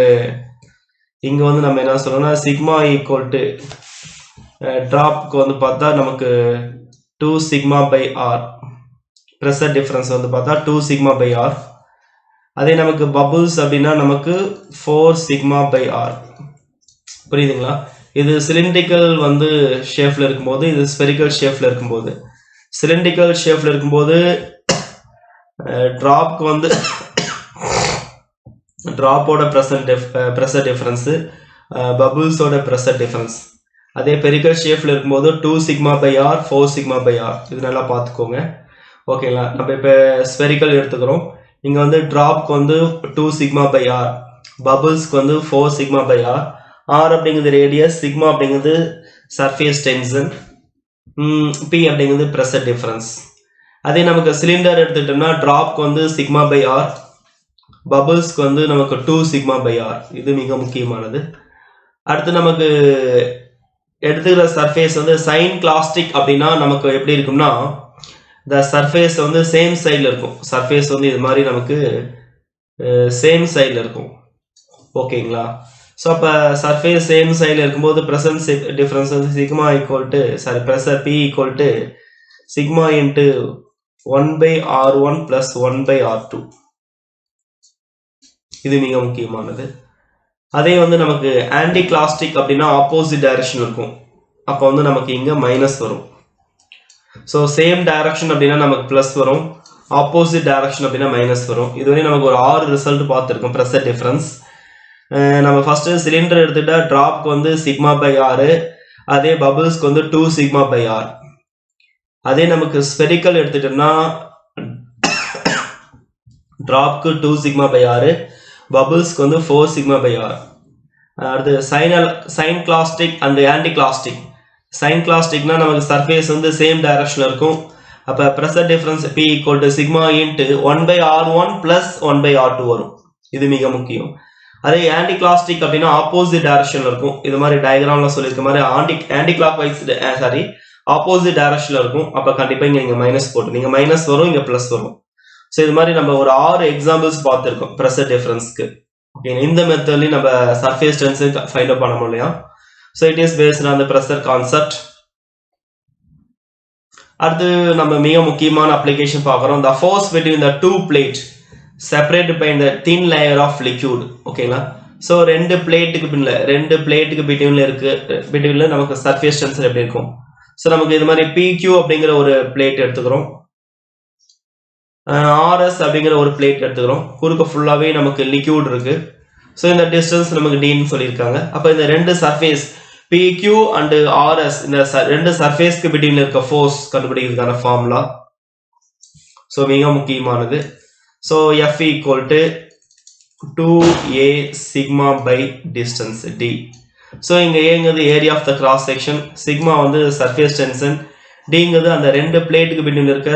இங்க வந்து நம்ம என்ன சொல்லணும்னா சிக்மா ஈக்குவல் டு டிராப்க்கு வந்து பார்த்தா நமக்கு 2 sigma by R, pressure difference வந்து பார்த்தா 2 சிக்மா பை ஆர். அதே நமக்கு பபுள்ஸ் அப்படின்னா நமக்கு 4 சிக்மா பை ஆர். புரியுதுங்களா. இது சிலிண்ட்ரிக்கல் வந்து ஷேப்ல இருக்கும்போது, இது ஸ்பெரிக்கல் ஷேப்ல இருக்கும்போது. சிலிண்ட்ரிக்கல் ஷேப்ல இருக்கும்போது டிராப்க்கு வந்து டிராப்போட ப்ரெஷர் டிஃபரன்ஸ், பபுள்ஸோட ப்ரெஷர் டிஃபரன்ஸ். அதே பெரிக்கல் ஷேப்ல இருக்கும்போது 2 sigma by R, 4 sigma by R. இது நல்லா பார்த்துக்கோங்க. ஓகேங்களா. நம்ம இப்போ ஸ்பெரிக்கல் எடுத்துக்கிறோம். இங்க வந்து டிராப்க்கு வந்து 2 சிக்மா பை ஆர், பபுள்ஸ்க்கு வந்து 4 சிக்மா பை ஆர். ஆர் அப்படிங்கிறது ரேடியஸ், சிக்மா அப்படிங்கிறது சர்ஃபேஸ் டென்ஷன், பி அப்படிங்கிறது ப்ரெஷர் டிஃபரன்ஸ். அதே நமக்கு சிலிண்டர் எடுத்துட்டோம்னா டிராப்க்கு வந்து சிக்மா பை ஆர், பபுள்ஸ்க்கு வந்து நமக்கு 2 சிக்மா பை ஆர். இது மிக முக்கியமானது. அடுத்து நமக்கு எடுத்துக்கிற சர்ஃபேஸ் வந்து சைன் கிளாஸ்டிக் அப்படின்னா நமக்கு எப்படி இருக்கும்னா இந்த சர்ஃபேஸ் வந்து சேம் சைடில் இருக்கும். சர்ஃபேஸ் வந்து இது மாதிரி நமக்கு சேம் சைடில் இருக்கும். ஓகேங்களா. ஸோ அப்போ சர்ஃபேஸ் சேம் சைடில் இருக்கும்போது ப்ரெஷர் டிஃபரன்ஸ் வந்து sigma equal to pressure P equal to sigma into 1 by R1 plus 1 by R2. இது மிக முக்கியமானது. அதே வந்து நமக்கு ஆன்டி கிளாஸ்டிக் அப்படின்னா ஆப்போசிட் டைரக்ஷன் இருக்கும். அப்போ வந்து நமக்கு இங்க மைனஸ் வரும். ஸோ சேம் டைரக்ஷன் அப்படின்னா நமக்கு பிளஸ் வரும், ஆப்போசிட் டைரக்ஷன் அப்படின்னா மைனஸ் வரும். இதுவரை நமக்கு ஒரு 6 ரிசல்ட் பார்த்துருக்கோம் ப்ரெஷர் டிஃபரன்ஸ். நம்ம ஃபர்ஸ்ட் சிலிண்டர் எடுத்துட்டா டிராப்க்கு வந்து சிக்மா பை ஆர், அதே பபுள்ஸ்க்கு வந்து 2 சிக்மா பை ஆர். அதே நமக்கு ஸ்பெரிக்கல் எடுத்துட்டோம்னா டிராப்க்கு 2 சிக்மா பை ஆர், பபுள்ஸ்க்கு வந்து 4 சிக்மா பை ஆர். அடுத்து synclastic and anticlastic. சைன் கிளாஸ்டிக்னா நமக்கு சர்ஃபேஸ் வந்து சேம் டைரக்ஷன்ல இருக்கும். அப்போ pressure difference P equal to sigma into 1 by R1 plus 1 by R2 வரும். இது மிக முக்கியம். அதே ஆன்டி கிளாஸ்டிக் அப்படின்னா ஆப்போசிட் டைரக்ஷன்ல இருக்கும். இது மாதிரி டயக்ராம்ல சொல்லியிருக்க மாதிரி ஆன்டி கிளாக் வைஸ் ஆப்போசிட் டைரக்ஷன்ல இருக்கும். அப்போ கண்டிப்பா இங்க மைனஸ் போட்டு நீங்க மைனஸ் வரும், இங்க பிளஸ் வரும். ஸோ இது மாதிரி நம்ம ஒரு 6 எக்ஸாம்பிள்ஸ் பார்த்துருக்கோம் ப்ரெஷர் டிஃபரன்ஸ்க்கு. ஓகே, இந்த மெத்தட்லயும் நம்ம சர்ஃபேஸ் டென்ஷன் ஃபைண்ட் அவுட் பண்ண முடியும். So it is based on the pressure concept. அடுத்து நம்ம மிக முக்கியமான அப்ளிகேஷன் பார்க்குறோம். The force between the two plate separated by the thin layer of liquid. ஓகேங்களா. ஸோ ரெண்டு பிளேட்டுக்கு பிட்வீன்ல நமக்கு சர்ஃபேஸ் டென்ஷன் எப்படி இருக்கும். ஸோ நமக்கு இது மாதிரி PQ அப்படிங்கிற ஒரு பிளேட் எடுத்துக்கிறோம். ஆர்எஸ் அப்படிங்கிற ஒரு பிளேட் எடுத்துக்கிறோம். குறுக்க ஃபுல்லாகவே நமக்கு லிக்யூட் இருக்கு. ஸோ இந்த டிஸ்டன்ஸ் நமக்கு டின்னு சொல்லியிருக்காங்க. அப்போ இந்த ரெண்டு சர்ஃபேஸ் PQ அண்ட் RS இந்த ரெண்டு சர்ஃபேஸ்க்கு பிட்வீன்ல இருக்க ஃபோர்ஸ் கண்டுபிடிக்கிறதுக்கான ஃபார்முலா. ஸோ மிக முக்கியமானது. So F equal to 2A sigma by distance D. So இங்கே ஏங்கிறது area of the cross section, sigma வந்து சர்ஃபேஸ் டென்ஷன், டிங்கிறது அந்த ரெண்டு பிளேட்டுக்கு பிட்வீன் இருக்க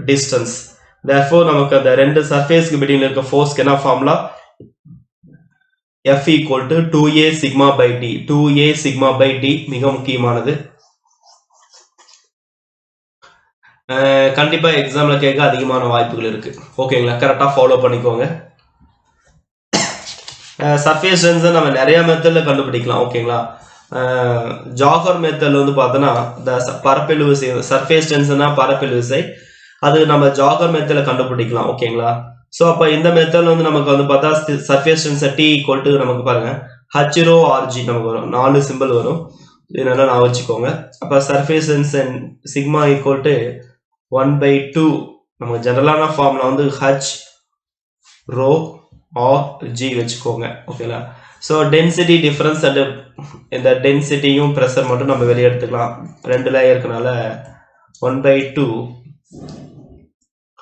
டிஸ்டன்ஸ். therefore நமக்கு அந்த ரெண்டு சர்ஃபேஸ்க்கு பிட்வீன் இருக்க ஃபோர்ஸ்க்கு என்ன formula? F equal to 2A sigma by D. 2A sigma by D மிக முக்கியமானது. கண்டிப்பா எக்ஸாம்ல கேட்க அதிகமான வாய்ப்புகள் இருக்கு. ஓகேங்களா, கரெக்டா ஃபாலோ பண்ணிக்கோங்க. சர்ஃபேஸ் டென்ஷன் நம்ம நிறைய மெத்தட்ல கண்டுபிடிக்கலாம். ஓகேங்களா, ஜாகர் மெத்தட்ல வந்து பார்த்தோன்னா பரப்பெழு விசை, சர்ஃபேஸ் டென்ஷனா பரப்பெழு விசை, அது நம்ம ஜாகர் மெத்தட்ல கண்டுபிடிக்கலாம். ஓகேங்களா, ஸோ அப்போ இந்த மெத்தட்ல வந்து நமக்கு வந்து பார்த்தா surface tension T equal to நமக்கு பாருங்க H-ρ RG நமக்கு வரும், 4 சிம்பிள் வரும், இதனால நான் வச்சுக்கோங்க. அப்போ surface tension sigma equal to 1/2 நமக்கு ஜெனரலான ஃபார்முலா வந்து H-ρ RG வச்சுக்கோங்க. ஓகேங்களா, ஸோ டென்சிட்டி டிஃபரன்ஸ் அண்ட் இந்த டென்சிட்டியும் ப்ரெஷர் மட்டும் நம்ம வெளியே எடுத்துக்கலாம். 2 லேயர் இருக்கனால 1/2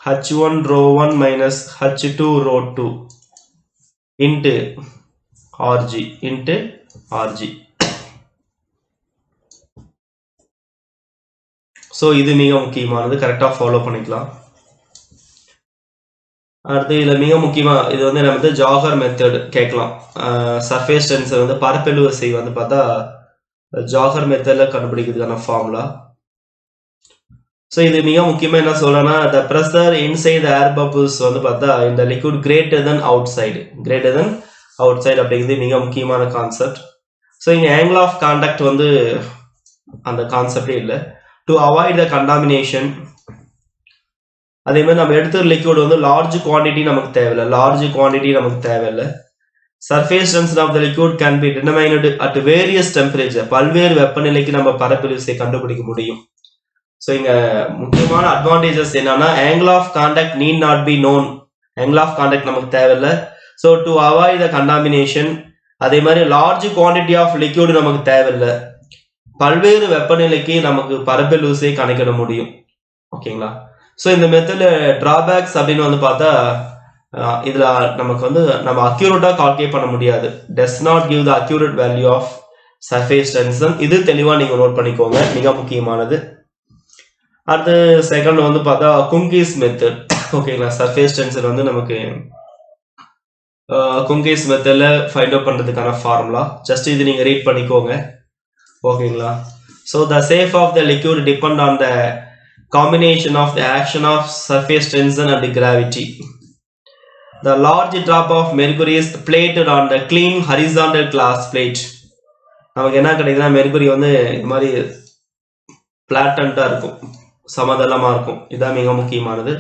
H1 ρ1 minus H2 ρ2 into RG. So இது மிக முக்கியமானது, கரெக்டாக ஃபாலோ பண்ணிக்கலாம். அடுத்து இதில் மிக முக்கியமாக இது வந்து நம்ம வந்து ஜாகர் மெத்தட் கேட்கலாம். சர்ஃபேஸ் டென்ஷன் வந்து பரப்பெழு விசை வந்து பார்த்தா ஜாகர் மெத்தடில் கண்டுபிடிக்கிறதுக்கான ஃபார்முலா. ஸோ இது மிக முக்கியமாக என்ன சொல்கிறேன்னா, the pressure inside the air bubbles வந்து பார்த்தா இந்த liquid greater than out side அப்படிங்கிறது மிக முக்கியமான கான்செப்ட். ஸோ இங்கே ஆங்கிள் ஆஃப் கான்டாக்ட் வந்து அந்த கான்செப்டே இல்லை. டு அவாய்ட் த கண்டாமினேஷன், அதே மாதிரி நம்ம எடுத்த லிக்விட் வந்து லார்ஜ் குவான்டிட்டி நமக்கு தேவையில்லை. Surface tension of the liquid can be determined at various temperature, பல்வேறு வெப்பநிலைக்கு நம்ம பரப்பெழு விசை கண்டுபிடிக்க முடியும். ஸோ இங்க முக்கியமான அட்வான்டேஜஸ் என்னன்னா, angle of contact need not be known, angle of contact நமக்கு தேவையில்லை. So to avoid the contamination, அதே மாதிரி லார்ஜ் குவான்டிட்டி ஆஃப் லிக்விட் நமக்கு தேவையில்லை, பல்வேறு வெப்பநிலைக்கு நமக்கு பரப்பெழு விசை கணக்கிட முடியும். ஓகேங்களா, ஸோ இந்த மெத்தட்ல டிராபேக்ஸ் அப்படின்னு வந்து பார்த்தா இதுல நமக்கு வந்து நம்ம அக்யூரேட்டா கால்குலேட் பண்ண முடியாது. Does not give the accurate value of surface tension. இது தெளிவா நீங்க நோட் பண்ணிக்கோங்க, மிக முக்கியமானது. அடுத்து செகண்ட் வந்து பார்த்தா குங்கீஸ் மெத்தட். ஓகேங்களா, சர்ஃபேஸ் டென்ஷன் வந்து நமக்கு குங்கீஸ் மெத்தட்ல ஃபைண்ட் அவுட் பண்றதுக்கான ஃபார்முலா. ஜஸ்ட் இது நீங்க ரீட் பண்ணிக்கோங்க. ஓகேங்களா, so the shape of the liquid depend on the combination of the action of surface tension and gravity. The large drop of mercury is plated on the clean horizontal glass plate. நமக்கு என்ன கிடைக்குதுன்னா, mercury வந்து இது மாதிரி பிளாட்டண்டா இருக்கும், சமதளமா இருக்கும். இதான் மிக முக்கியமானது.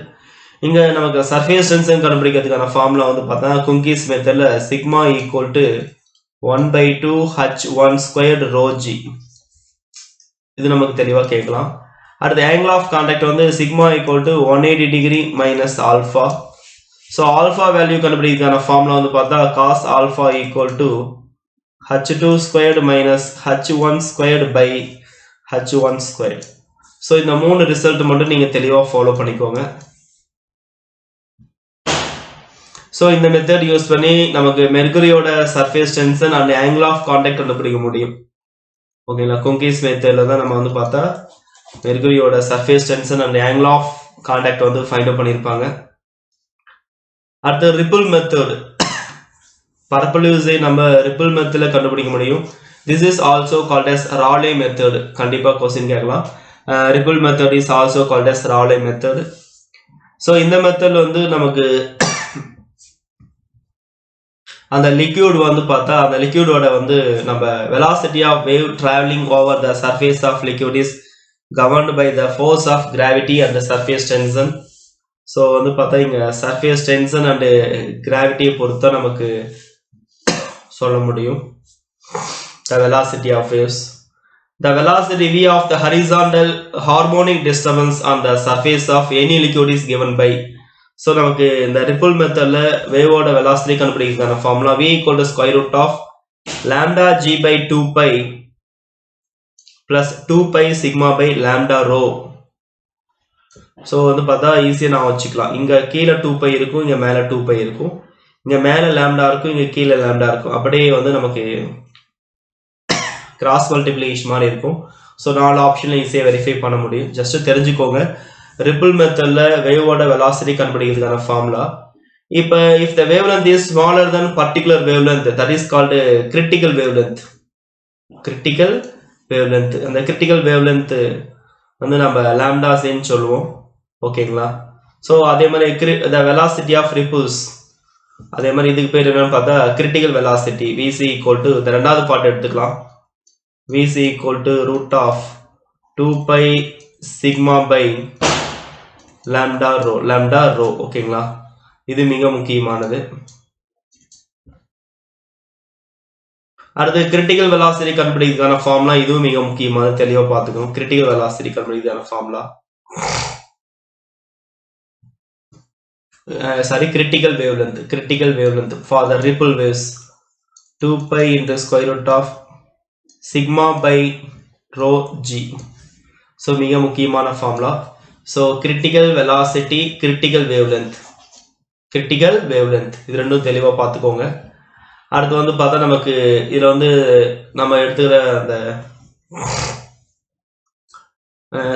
இங்க நமக்கு சர்ஃபேஸ் டென்ஷன் கண்டுபிடிக்கிறதுக்கான ஃபார்முலா வந்து பார்த்தா குங்கீஸ் மெத்தட்ல sigma equal to 1/2 H1 squared ρg. இது நமக்கு தெளிவா கேட்கலாம். அடுத்து ஆங்கிள் ஆஃப் கான்டாக்ட் வந்து sigma equal to 180 degree minus alpha. So alpha value கண்டுபிடிக்கிறதுக்கான ஃபார்முலா வந்து பார்த்தா cos alpha equal to H2 squared minus H1 squared by H1 squared. So இந்த 3 ரிசல்ட் மட்டும் நீங்க தெளிவா ஃபாலோ பண்ணிக்கோங்க. ஸோ இந்த மெத்தட் யூஸ் பண்ணி நமக்கு மெர்குரியோட surface tension and angle of contact கண்டுபிடிக்க முடியும். ஓகேங்களா, குங்கீஸ் மெத்தட்ல தான் நம்ம வந்து பார்த்தா மெர்குரியோட surface tension and angle of contact வந்து ஃபைண்ட் அவுட் பண்ணியிருப்பாங்க. அடுத்து ரிப்பிள் மெத்தட், பரப்பளவு விசை நம்ம ரிப்பிள் மெத்தட்ல கண்டுபிடிக்க முடியும். This is also called as Rayleigh method. கண்டிப்பா கொஸ்டின் கேட்கலாம். Ripple method is also called as Rayleigh method. ஸோ இந்த மெத்தட்ல வந்து நமக்கு அந்த லிக்யூட் வந்து பார்த்தா அந்த லிக்யூடோட வந்து நம்ம velocity of wave travelling over the surface of liquid is governed by the force of gravity and the surface tension. So வந்து பார்த்தா இங்க சர்ஃபேஸ் டென்ஷன் அண்ட் கிராவிட்டியை பொறுத்தா நமக்கு சொல்ல முடியும். The velocity of waves, the velocity v of the horizontal harmonic disturbance on the surface of any liquid is given by. So நமக்கு இந்த ripple மெத்தட்ல வேவோட வெலாசிட்டி கண்டுபிடிக்கிறதுக்கான formula v equal to square root of lambda g by 2 by plus 2 by sigma by lambda rho. So வந்து பார்த்தா ஈஸியாக நான் வச்சுக்கலாம். இங்கே கீழே 2 பை இருக்கும், இங்கே மேலே 2 பை இருக்கும், இங்கே மேலே லாம்டா இருக்கும், இங்கே கீழே லாம்டா இருக்கும். அப்படியே வந்து நமக்கு கிராஸ் மல்டிப்ளிகேஷன் மாதிரி இருக்கும். ஸோ 4 ஆப்ஷனில் ஈஸியாக வெரிஃபை பண்ண முடியும். ஜஸ்ட் தெரிஞ்சுக்கோங்க, ரிப்பிள் மெத்தட்ல வேவோட வெலாசிட்டி கண்டுபிடிக்கிறதுக்கான ஃபார்முலா. இப்போ if the wave length is smaller than particular wave length, that is called critical wave length. Critical wave length, அந்த கிரிட்டிக்கல் வேவ் லென்த் வந்து நம்ம லாம்டாஸ்ன்னு சொல்லுவோம். ஓகேங்களா? ஸோ அதே மாதிரி த வெலாசிட்டி ஆஃப் ரிப்பிள்ஸ், அதே மாதிரி இதுக்கு பேர் என்னன்னு பார்த்தா critical velocity. VC equal to இந்த ரெண்டாவது பார்ட் எடுத்துக்கலாம். VC equal to root of 2 by sigma by lambda rho. ஓகேங்களா? இது மிக முக்கியமானது. அடுத்து கிரிட்டிக்கல் வெலாசிட்டி கண்டுபிடிக்கிறதுக்கான ஃபார்முலா, இதுவும் மிக முக்கியமானது, தெளிவா பார்த்துக்கணும். கிரிட்டிக்கல் வெலாசிட்டி கண்டுபிடிக்கிறதுக்கான formula, critical wavelength for the ripple waves 2 pi into square root of sigma by rho g. So மிக முக்கியமான formula. So critical velocity, critical wavelength இது ரெண்டும் தெளிவா பார்த்துக்கோங்க. அடுத்து வந்து பார்த்தா நமக்கு இதுல வந்து நம்ம எடுத்துக்கிற அந்த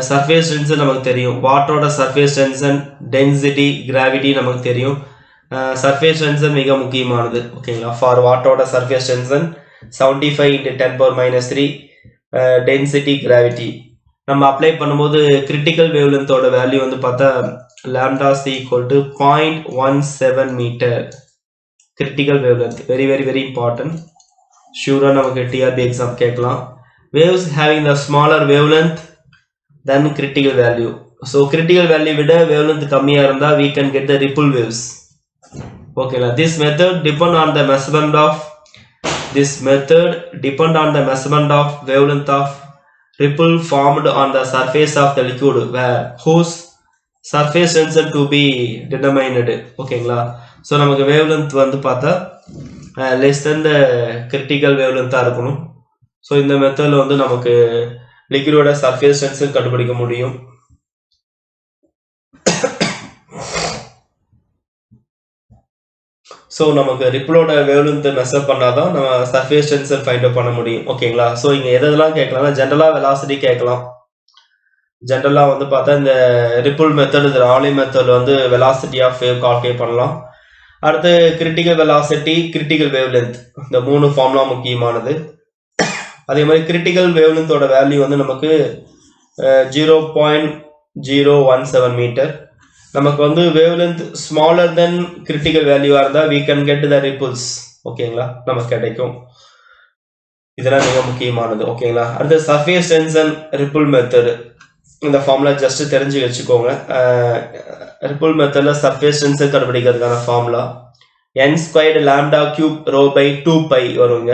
சர்ஃபேஸ் டென்ஷன் நமக்கு தெரியும். வாட்டரோட சர்ஃபேஸ் டென்ஷன், டென்சிட்டி, கிராவிட்டி நமக்கு தெரியும். சர்ஃபேஸ் டென்ஷன் மிக முக்கியமானது. ஓகேங்களா? ஃபார் வாட்டரோட surface tension 75 into 10⁻³ density, gravity நம்ம அப்ளை பண்ணும்போது கிரிட்டிக்கல் வேவ்லென்த்தோட வேல்யூ வந்து பார்த்தா lambda C equal to 0.17 metre. Critical wavelength very very very important. ஷூராக நமக்கு டிஆர்பி எக்ஸாம் கேட்கலாம். Waves having the smaller wavelength then critical value. So critical value விட wavelength கம்மியா இருந்தா we can get the ripple waves. Okay, this method depend on the measurement of wavelength of ripple formed on the surface of the liquid where whose surface tension to be determined. ஓகேங்களா? So நமக்கு wavelength வந்து பார்த்தா less than the critical wavelength இருக்கணும். So இந்த மெத்தடில் வந்து நமக்கு லிக்விடோட surface tension கண்டுபிடிக்க முடியும். ஸோ நமக்கு ரிப்பிளோட வேவ்லென்த் மெஷர் பண்ணாதான் நம்ம சர்ஃபேஸ் டென்ஷன் ஃபைண்ட் அவுட் பண்ண முடியும். ஓகேங்களா? ஸோ இங்க எதெல்லாம் கேட்கலாம்னா ஜென்ரலாக வெலாசிட்டி கேட்கலாம். ஜென்ரலாக வந்து பார்த்தா இந்த ரிப்பிள் மெத்தட், இந்த ராலி மெத்தட் வந்து வெலாசிட்டி ஆஃப் வேவ் கால்குலேட் பண்ணலாம். அடுத்து கிரிட்டிக்கல் வெலாசிட்டி, கிரிட்டிக்கல் வேவ்லென்த், இந்த 3 ஃபார்முலா முக்கியமானது. அதே மாதிரி கிரிட்டிக்கல் வேவ்லென்த்தோட வேல்யூ வந்து நமக்கு 0.017 மீட்டர். நமக்கு வந்து வேவ்லென்த் ஸ்மாலர் தென் கிரிட்டிக்கல் வேல்யூவா இருந்தா we can get the ripples. ஓகேங்களா? நமக்கு கிடைக்கும். இதெல்லாம் மிக முக்கியமானது. ஓகேங்களா? அடுத்து சர்ஃபேஸ் டென்ஷன் ரிப்பிள் மெத்தட், இந்த ஃபார்முலா ஜஸ்ட் தெரிஞ்சு வச்சுக்கோங்க. ரிப்பிள் மெத்தட்ல சர்ஃபேஸ் டென்ஷன் கண்டுபிடிக்கிறதுக்கான formula n² lambda cube rho by 2 pi வருங்க.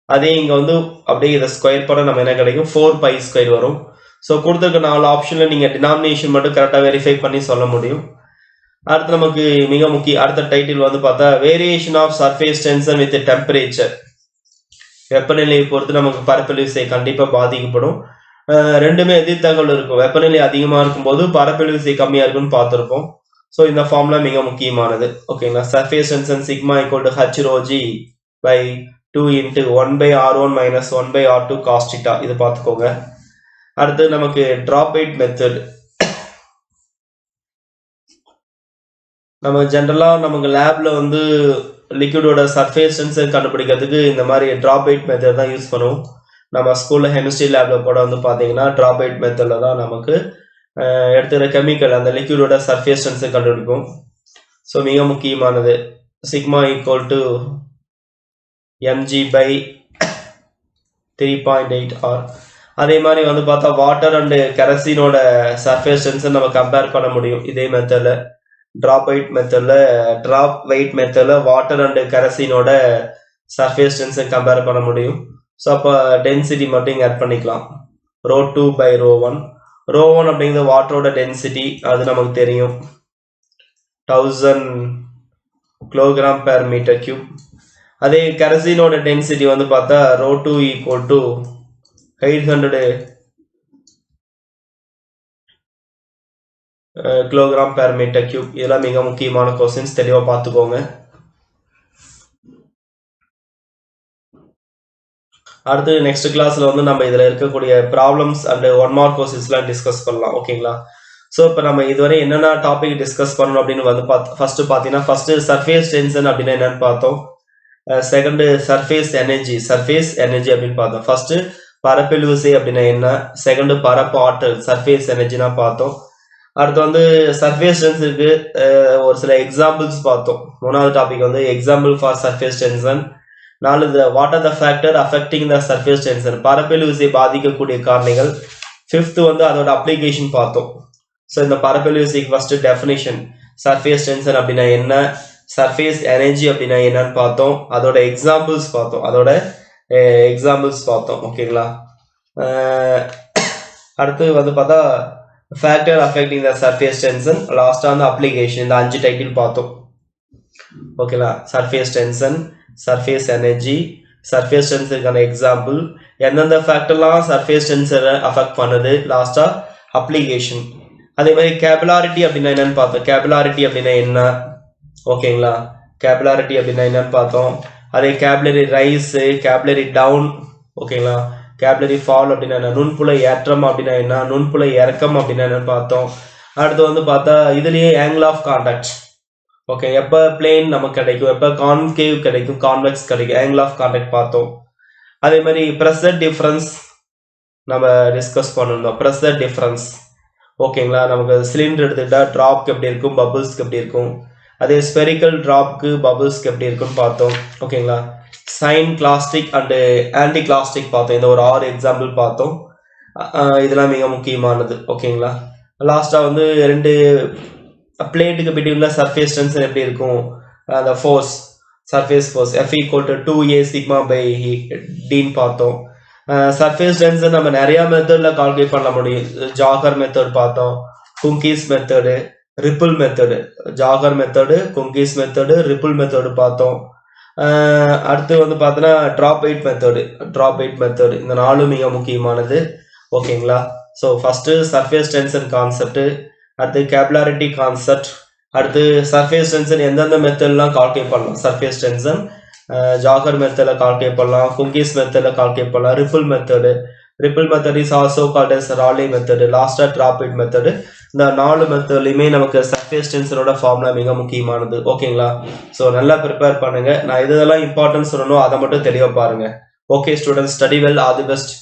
அதே இங்க வந்து அப்படியே இதை ஸ்கொயர் பண்ண நம்ம என்ன கிடைக்கும், 4π² வரும். ஸோ கொடுத்துருக்க 4 ஆப்ஷன்ல நீங்க டினாமினேஷன் மட்டும் கரெக்டாக வெரிஃபை பண்ணி சொல்ல முடியும். அடுத்து நமக்கு மிக முக்கிய அடுத்த டைட்டில் வந்து பார்த்தா variation of surface tension with temperature. வெப்பநிலையை பொறுத்து நமக்கு பரப்பளவு விசை கண்டிப்பாக பாதிக்கப்படும். ரெண்டுமே எதிர்த்தகவல் இருக்கும். வெப்பநிலை அதிகமாக இருக்கும்போது பரப்பளவு விசை கம்மியாக இருக்குன்னு பார்த்துருப்போம். ஸோ இந்த ஃபார்முலா மிக முக்கியமானது. ஓகேங்களா? Surface tension sigma equal to h rho g by 2 into 1/r1 minus 1/r2 cos theta. இது பார்த்துக்கோங்க. அடுத்து நமக்கு drop weight மெத்தட். நம்ம ஜென்ரலா நமக்கு லேப்ல வந்து லிக்விடோட சர்ஃபேஸ் டென்ஷன் கண்டுபிடிக்கிறதுக்கு இந்த மாதிரி drop weight மெத்தட் தான் யூஸ் பண்ணுவோம். நம்ம ஸ்கூல்ல கெமிஸ்ட்ரி லேப்ல கூட வந்து பாத்தீங்கன்னா drop weight மெத்தட்ல தான் நமக்கு எடுத்துக்கிற கெமிக்கல் அந்த லிக்விடோட சர்ஃபேஸ் டென்ஷன் கண்டுபிடிப்போம். ஸோ மிக முக்கியமானது sigma equal to mg by 3.8 r. அதே மாதிரி வந்து பார்த்தா வாட்டர் அண்ட் கெரசினோட சர்ஃபேஸ் டென்ஷன் நம்ம கம்பேர் பண்ண முடியும். இதே மெத்தட்ல ட்ராப் வெயிட் மெத்தட்ல வாட்டர் அண்ட் கெரசினோட சர்ஃபேஸ் டென்ஷன் கம்பேர் பண்ண முடியும். ஸோ அப்போ டென்சிட்டி மட்டும் இங்கே ஆட் பண்ணிக்கலாம். ρ2 by ρ1. ρ1 அப்படிங்கிறது வாட்டரோட டென்சிட்டி, அது நமக்கு தெரியும். 1000 கிலோகிராம் per மீட்டர் கியூப். அதே கெரசினோட டென்சிட்டி வந்து பார்த்தா ρ2 equal to 800 kilogram per metre cube. இதெல்லாம் மிக முக்கியமான கொஸ்டின்ஸ், தெளிவா பார்த்துக்கோங்க. அடுத்து நெக்ஸ்ட் கிளாஸ்ல வந்து நம்ம இதுல இருக்கக்கூடிய ப்ராப்ளம்ஸ் அண்ட் 1 மார்க் கொஸ்டின்ஸ்லாம் டிஸ்கஸ் பண்ணலாம். ஓகேங்களா? ஸோ இப்போ நம்ம இதுவரை என்னென்ன டாபிக் டிஸ்கஸ் பண்ணணும் அப்படின்னு வந்து ஃபர்ஸ்ட் பார்த்தீங்கன்னா ஃபர்ஸ்ட் சர்ஃபேஸ் டென்ஷன் அப்படின்னா என்னன்னு பார்த்தோம். செகண்ட் சர்ஃபேஸ் எனர்ஜி அப்படின்னு பார்த்தோம். ஃபர்ஸ்ட் பரப்பில் விசை அப்படின்னா என்ன, செகண்ட் பரப்பு ஆற்றல் சர்ஃபேஸ் எனர்ஜினா பார்த்தோம். அடுத்து வந்து சர்ஃபேஸ் டென்ஷனுக்கு ஒரு சில எக்ஸாம்பிள்ஸ் பார்த்தோம். மூணாவது டாபிக் வந்து எக்ஸாம்பிள் ஃபார் சர்ஃபேஸ் டென்ஷன். நாலு what are the factor affecting the surface tension, பரப்பில் விசை பாதிக்கக்கூடிய காரணிகள். ஃபிஃப்த் வந்து அதோட அப்ளிகேஷன் பார்த்தோம். ஸோ இந்த பரப்பில் விசைக்கு ஃபர்ஸ்ட் டெஃபினிஷன், சர்ஃபேஸ் டென்ஷன் அப்படின்னா என்ன, சர்ஃபேஸ் எனர்ஜி அப்படின்னா என்னன்னு பார்த்தோம். அதோட எக்ஸாம்பிள்ஸ் பார்த்தோம். ஓகேங்களா? அடுத்து வந்து பார்த்தா factor affecting the surface tension, லாஸ்டா வந்து அப்ளிகேஷன். இந்த 5 டைட்டில் பார்த்தோம். ஓகேங்களா? Surface tension, surface energy, surface டென்ஷனுக்கான எக்ஸாம்பிள், எந்தெந்த ஃபேக்டர்லாம் சர்ஃபேஸ் டென்ஷனை அஃபெக்ட் பண்ணுது, லாஸ்டா அப்ளிகேஷன். அதே மாதிரி கேபிலாரிட்டி அப்படின்னா என்னன்னு பார்த்தோம். கேபிலாரிட்டி அப்படின்னா என்ன, ஓகேங்களா? கேபிலாரிட்டி அப்படின்னா என்னன்னு பார்த்தோம். அதே கேபிலரி ரைஸ், கேபிலரி டவுன், ஓகேங்களா? கேபிலரி ஃபால் அப்படின்னா என்ன, நுண்புல ஏற்றம் அப்படின்னா என்ன, நுண்புல இறக்கம் அப்படின்னா என்னன்னு பார்த்தோம். அடுத்து வந்து பார்த்தா இதுலயே ஆங்கிள் ஆஃப் கான்டாக்ட். ஓகே, எப்போ பிளேன் நமக்கு கிடைக்கும், எப்போ கான்கேவ் கிடைக்கும், கான்வெக்ஸ் கிடைக்கும், ஆங்கிள் ஆஃப் கான்டாக்ட் பார்த்தோம். அதே மாதிரி ப்ரெஷர் டிஃபரன்ஸ் நம்ம டிஸ்கஸ் பண்ணிருந்தோம். ப்ரெஷர் டிஃபரன்ஸ், ஓகேங்களா? நமக்கு சிலிண்டர் எடுத்துக்கிட்டா ட்ராப்க்கு எப்படி இருக்கும், பபுள்ஸ்க்கு எப்படி இருக்கும். அதே ஸ்பெரிக்கல் ட்ராப்க்கு பபுள்ஸ்க்கு எப்படி இருக்குன்னு பார்த்தோம். ஓகேங்களா? Synclastic and anticlastic பார்த்தோம். இந்த ஒரு 6 எக்ஸாம்பிள் பார்த்தோம். இதெல்லாம் மிக முக்கியமானது. ஓகேங்களா? லாஸ்டா வந்து 2 பிளேட்டுக்கு பிட்வீன்ல சர்ஃபேஸ் டென்ஷன் எப்படி இருக்கும், அந்த force, surface force F equal to 2a sigma by dன்னு பார்த்தோம். சர்ஃபேஸ் டென்ஷன் நம்ம நிறைய மெத்தட்ல கால்குலேட் பண்ண முடியும். ஜாகர் மெத்தட் பார்த்தோம், குங்கீஸ் மெத்தடு, ரிப்பிள் மெத்தடு. ஜாகர் மெத்தடு, குங்கீஸ் மெத்தடு, ரிப்பிள் மெத்தடு பார்த்தோம். அடுத்து வந்து பார்த்தோன்னா ட்ராப் வெயிட் மெத்தடு. இந்த 4 மிக முக்கியமானது. ஓகேங்களா? So first surface tension concept, அடுத்து கேபிலாரிட்டி கான்செப்ட், அடுத்து சர்ஃபேஸ் டென்ஷன் எந்தெந்த மெத்தட்லாம் கால்குலேட் பண்ணலாம். சர்ஃபேஸ் டென்ஷன் ஜாகர் மெத்தடில் கால்குலேட் பண்ணலாம், குங்கீஸ் மெத்தடில் கால்குலேட் பண்ணலாம், ripple method is also called as Rayleigh method, லாஸ்டா ட்ராப் வெயிட் மெத்தடு. இந்த 4 மெத்தட்லையுமே நமக்கு சர்ஃபேஸ் டென்ஷனோட ஃபார்முலா மிக முக்கியமானது. ஓகேங்களா? ஸோ நல்லா ப்ரிப்பேர் பண்ணுங்க. நான் இதெல்லாம் இம்பார்ட்டன்ஸ் சொல்லணும், அதை மட்டும் தெளிவாக பாருங்க. Okay students, study well, all the best.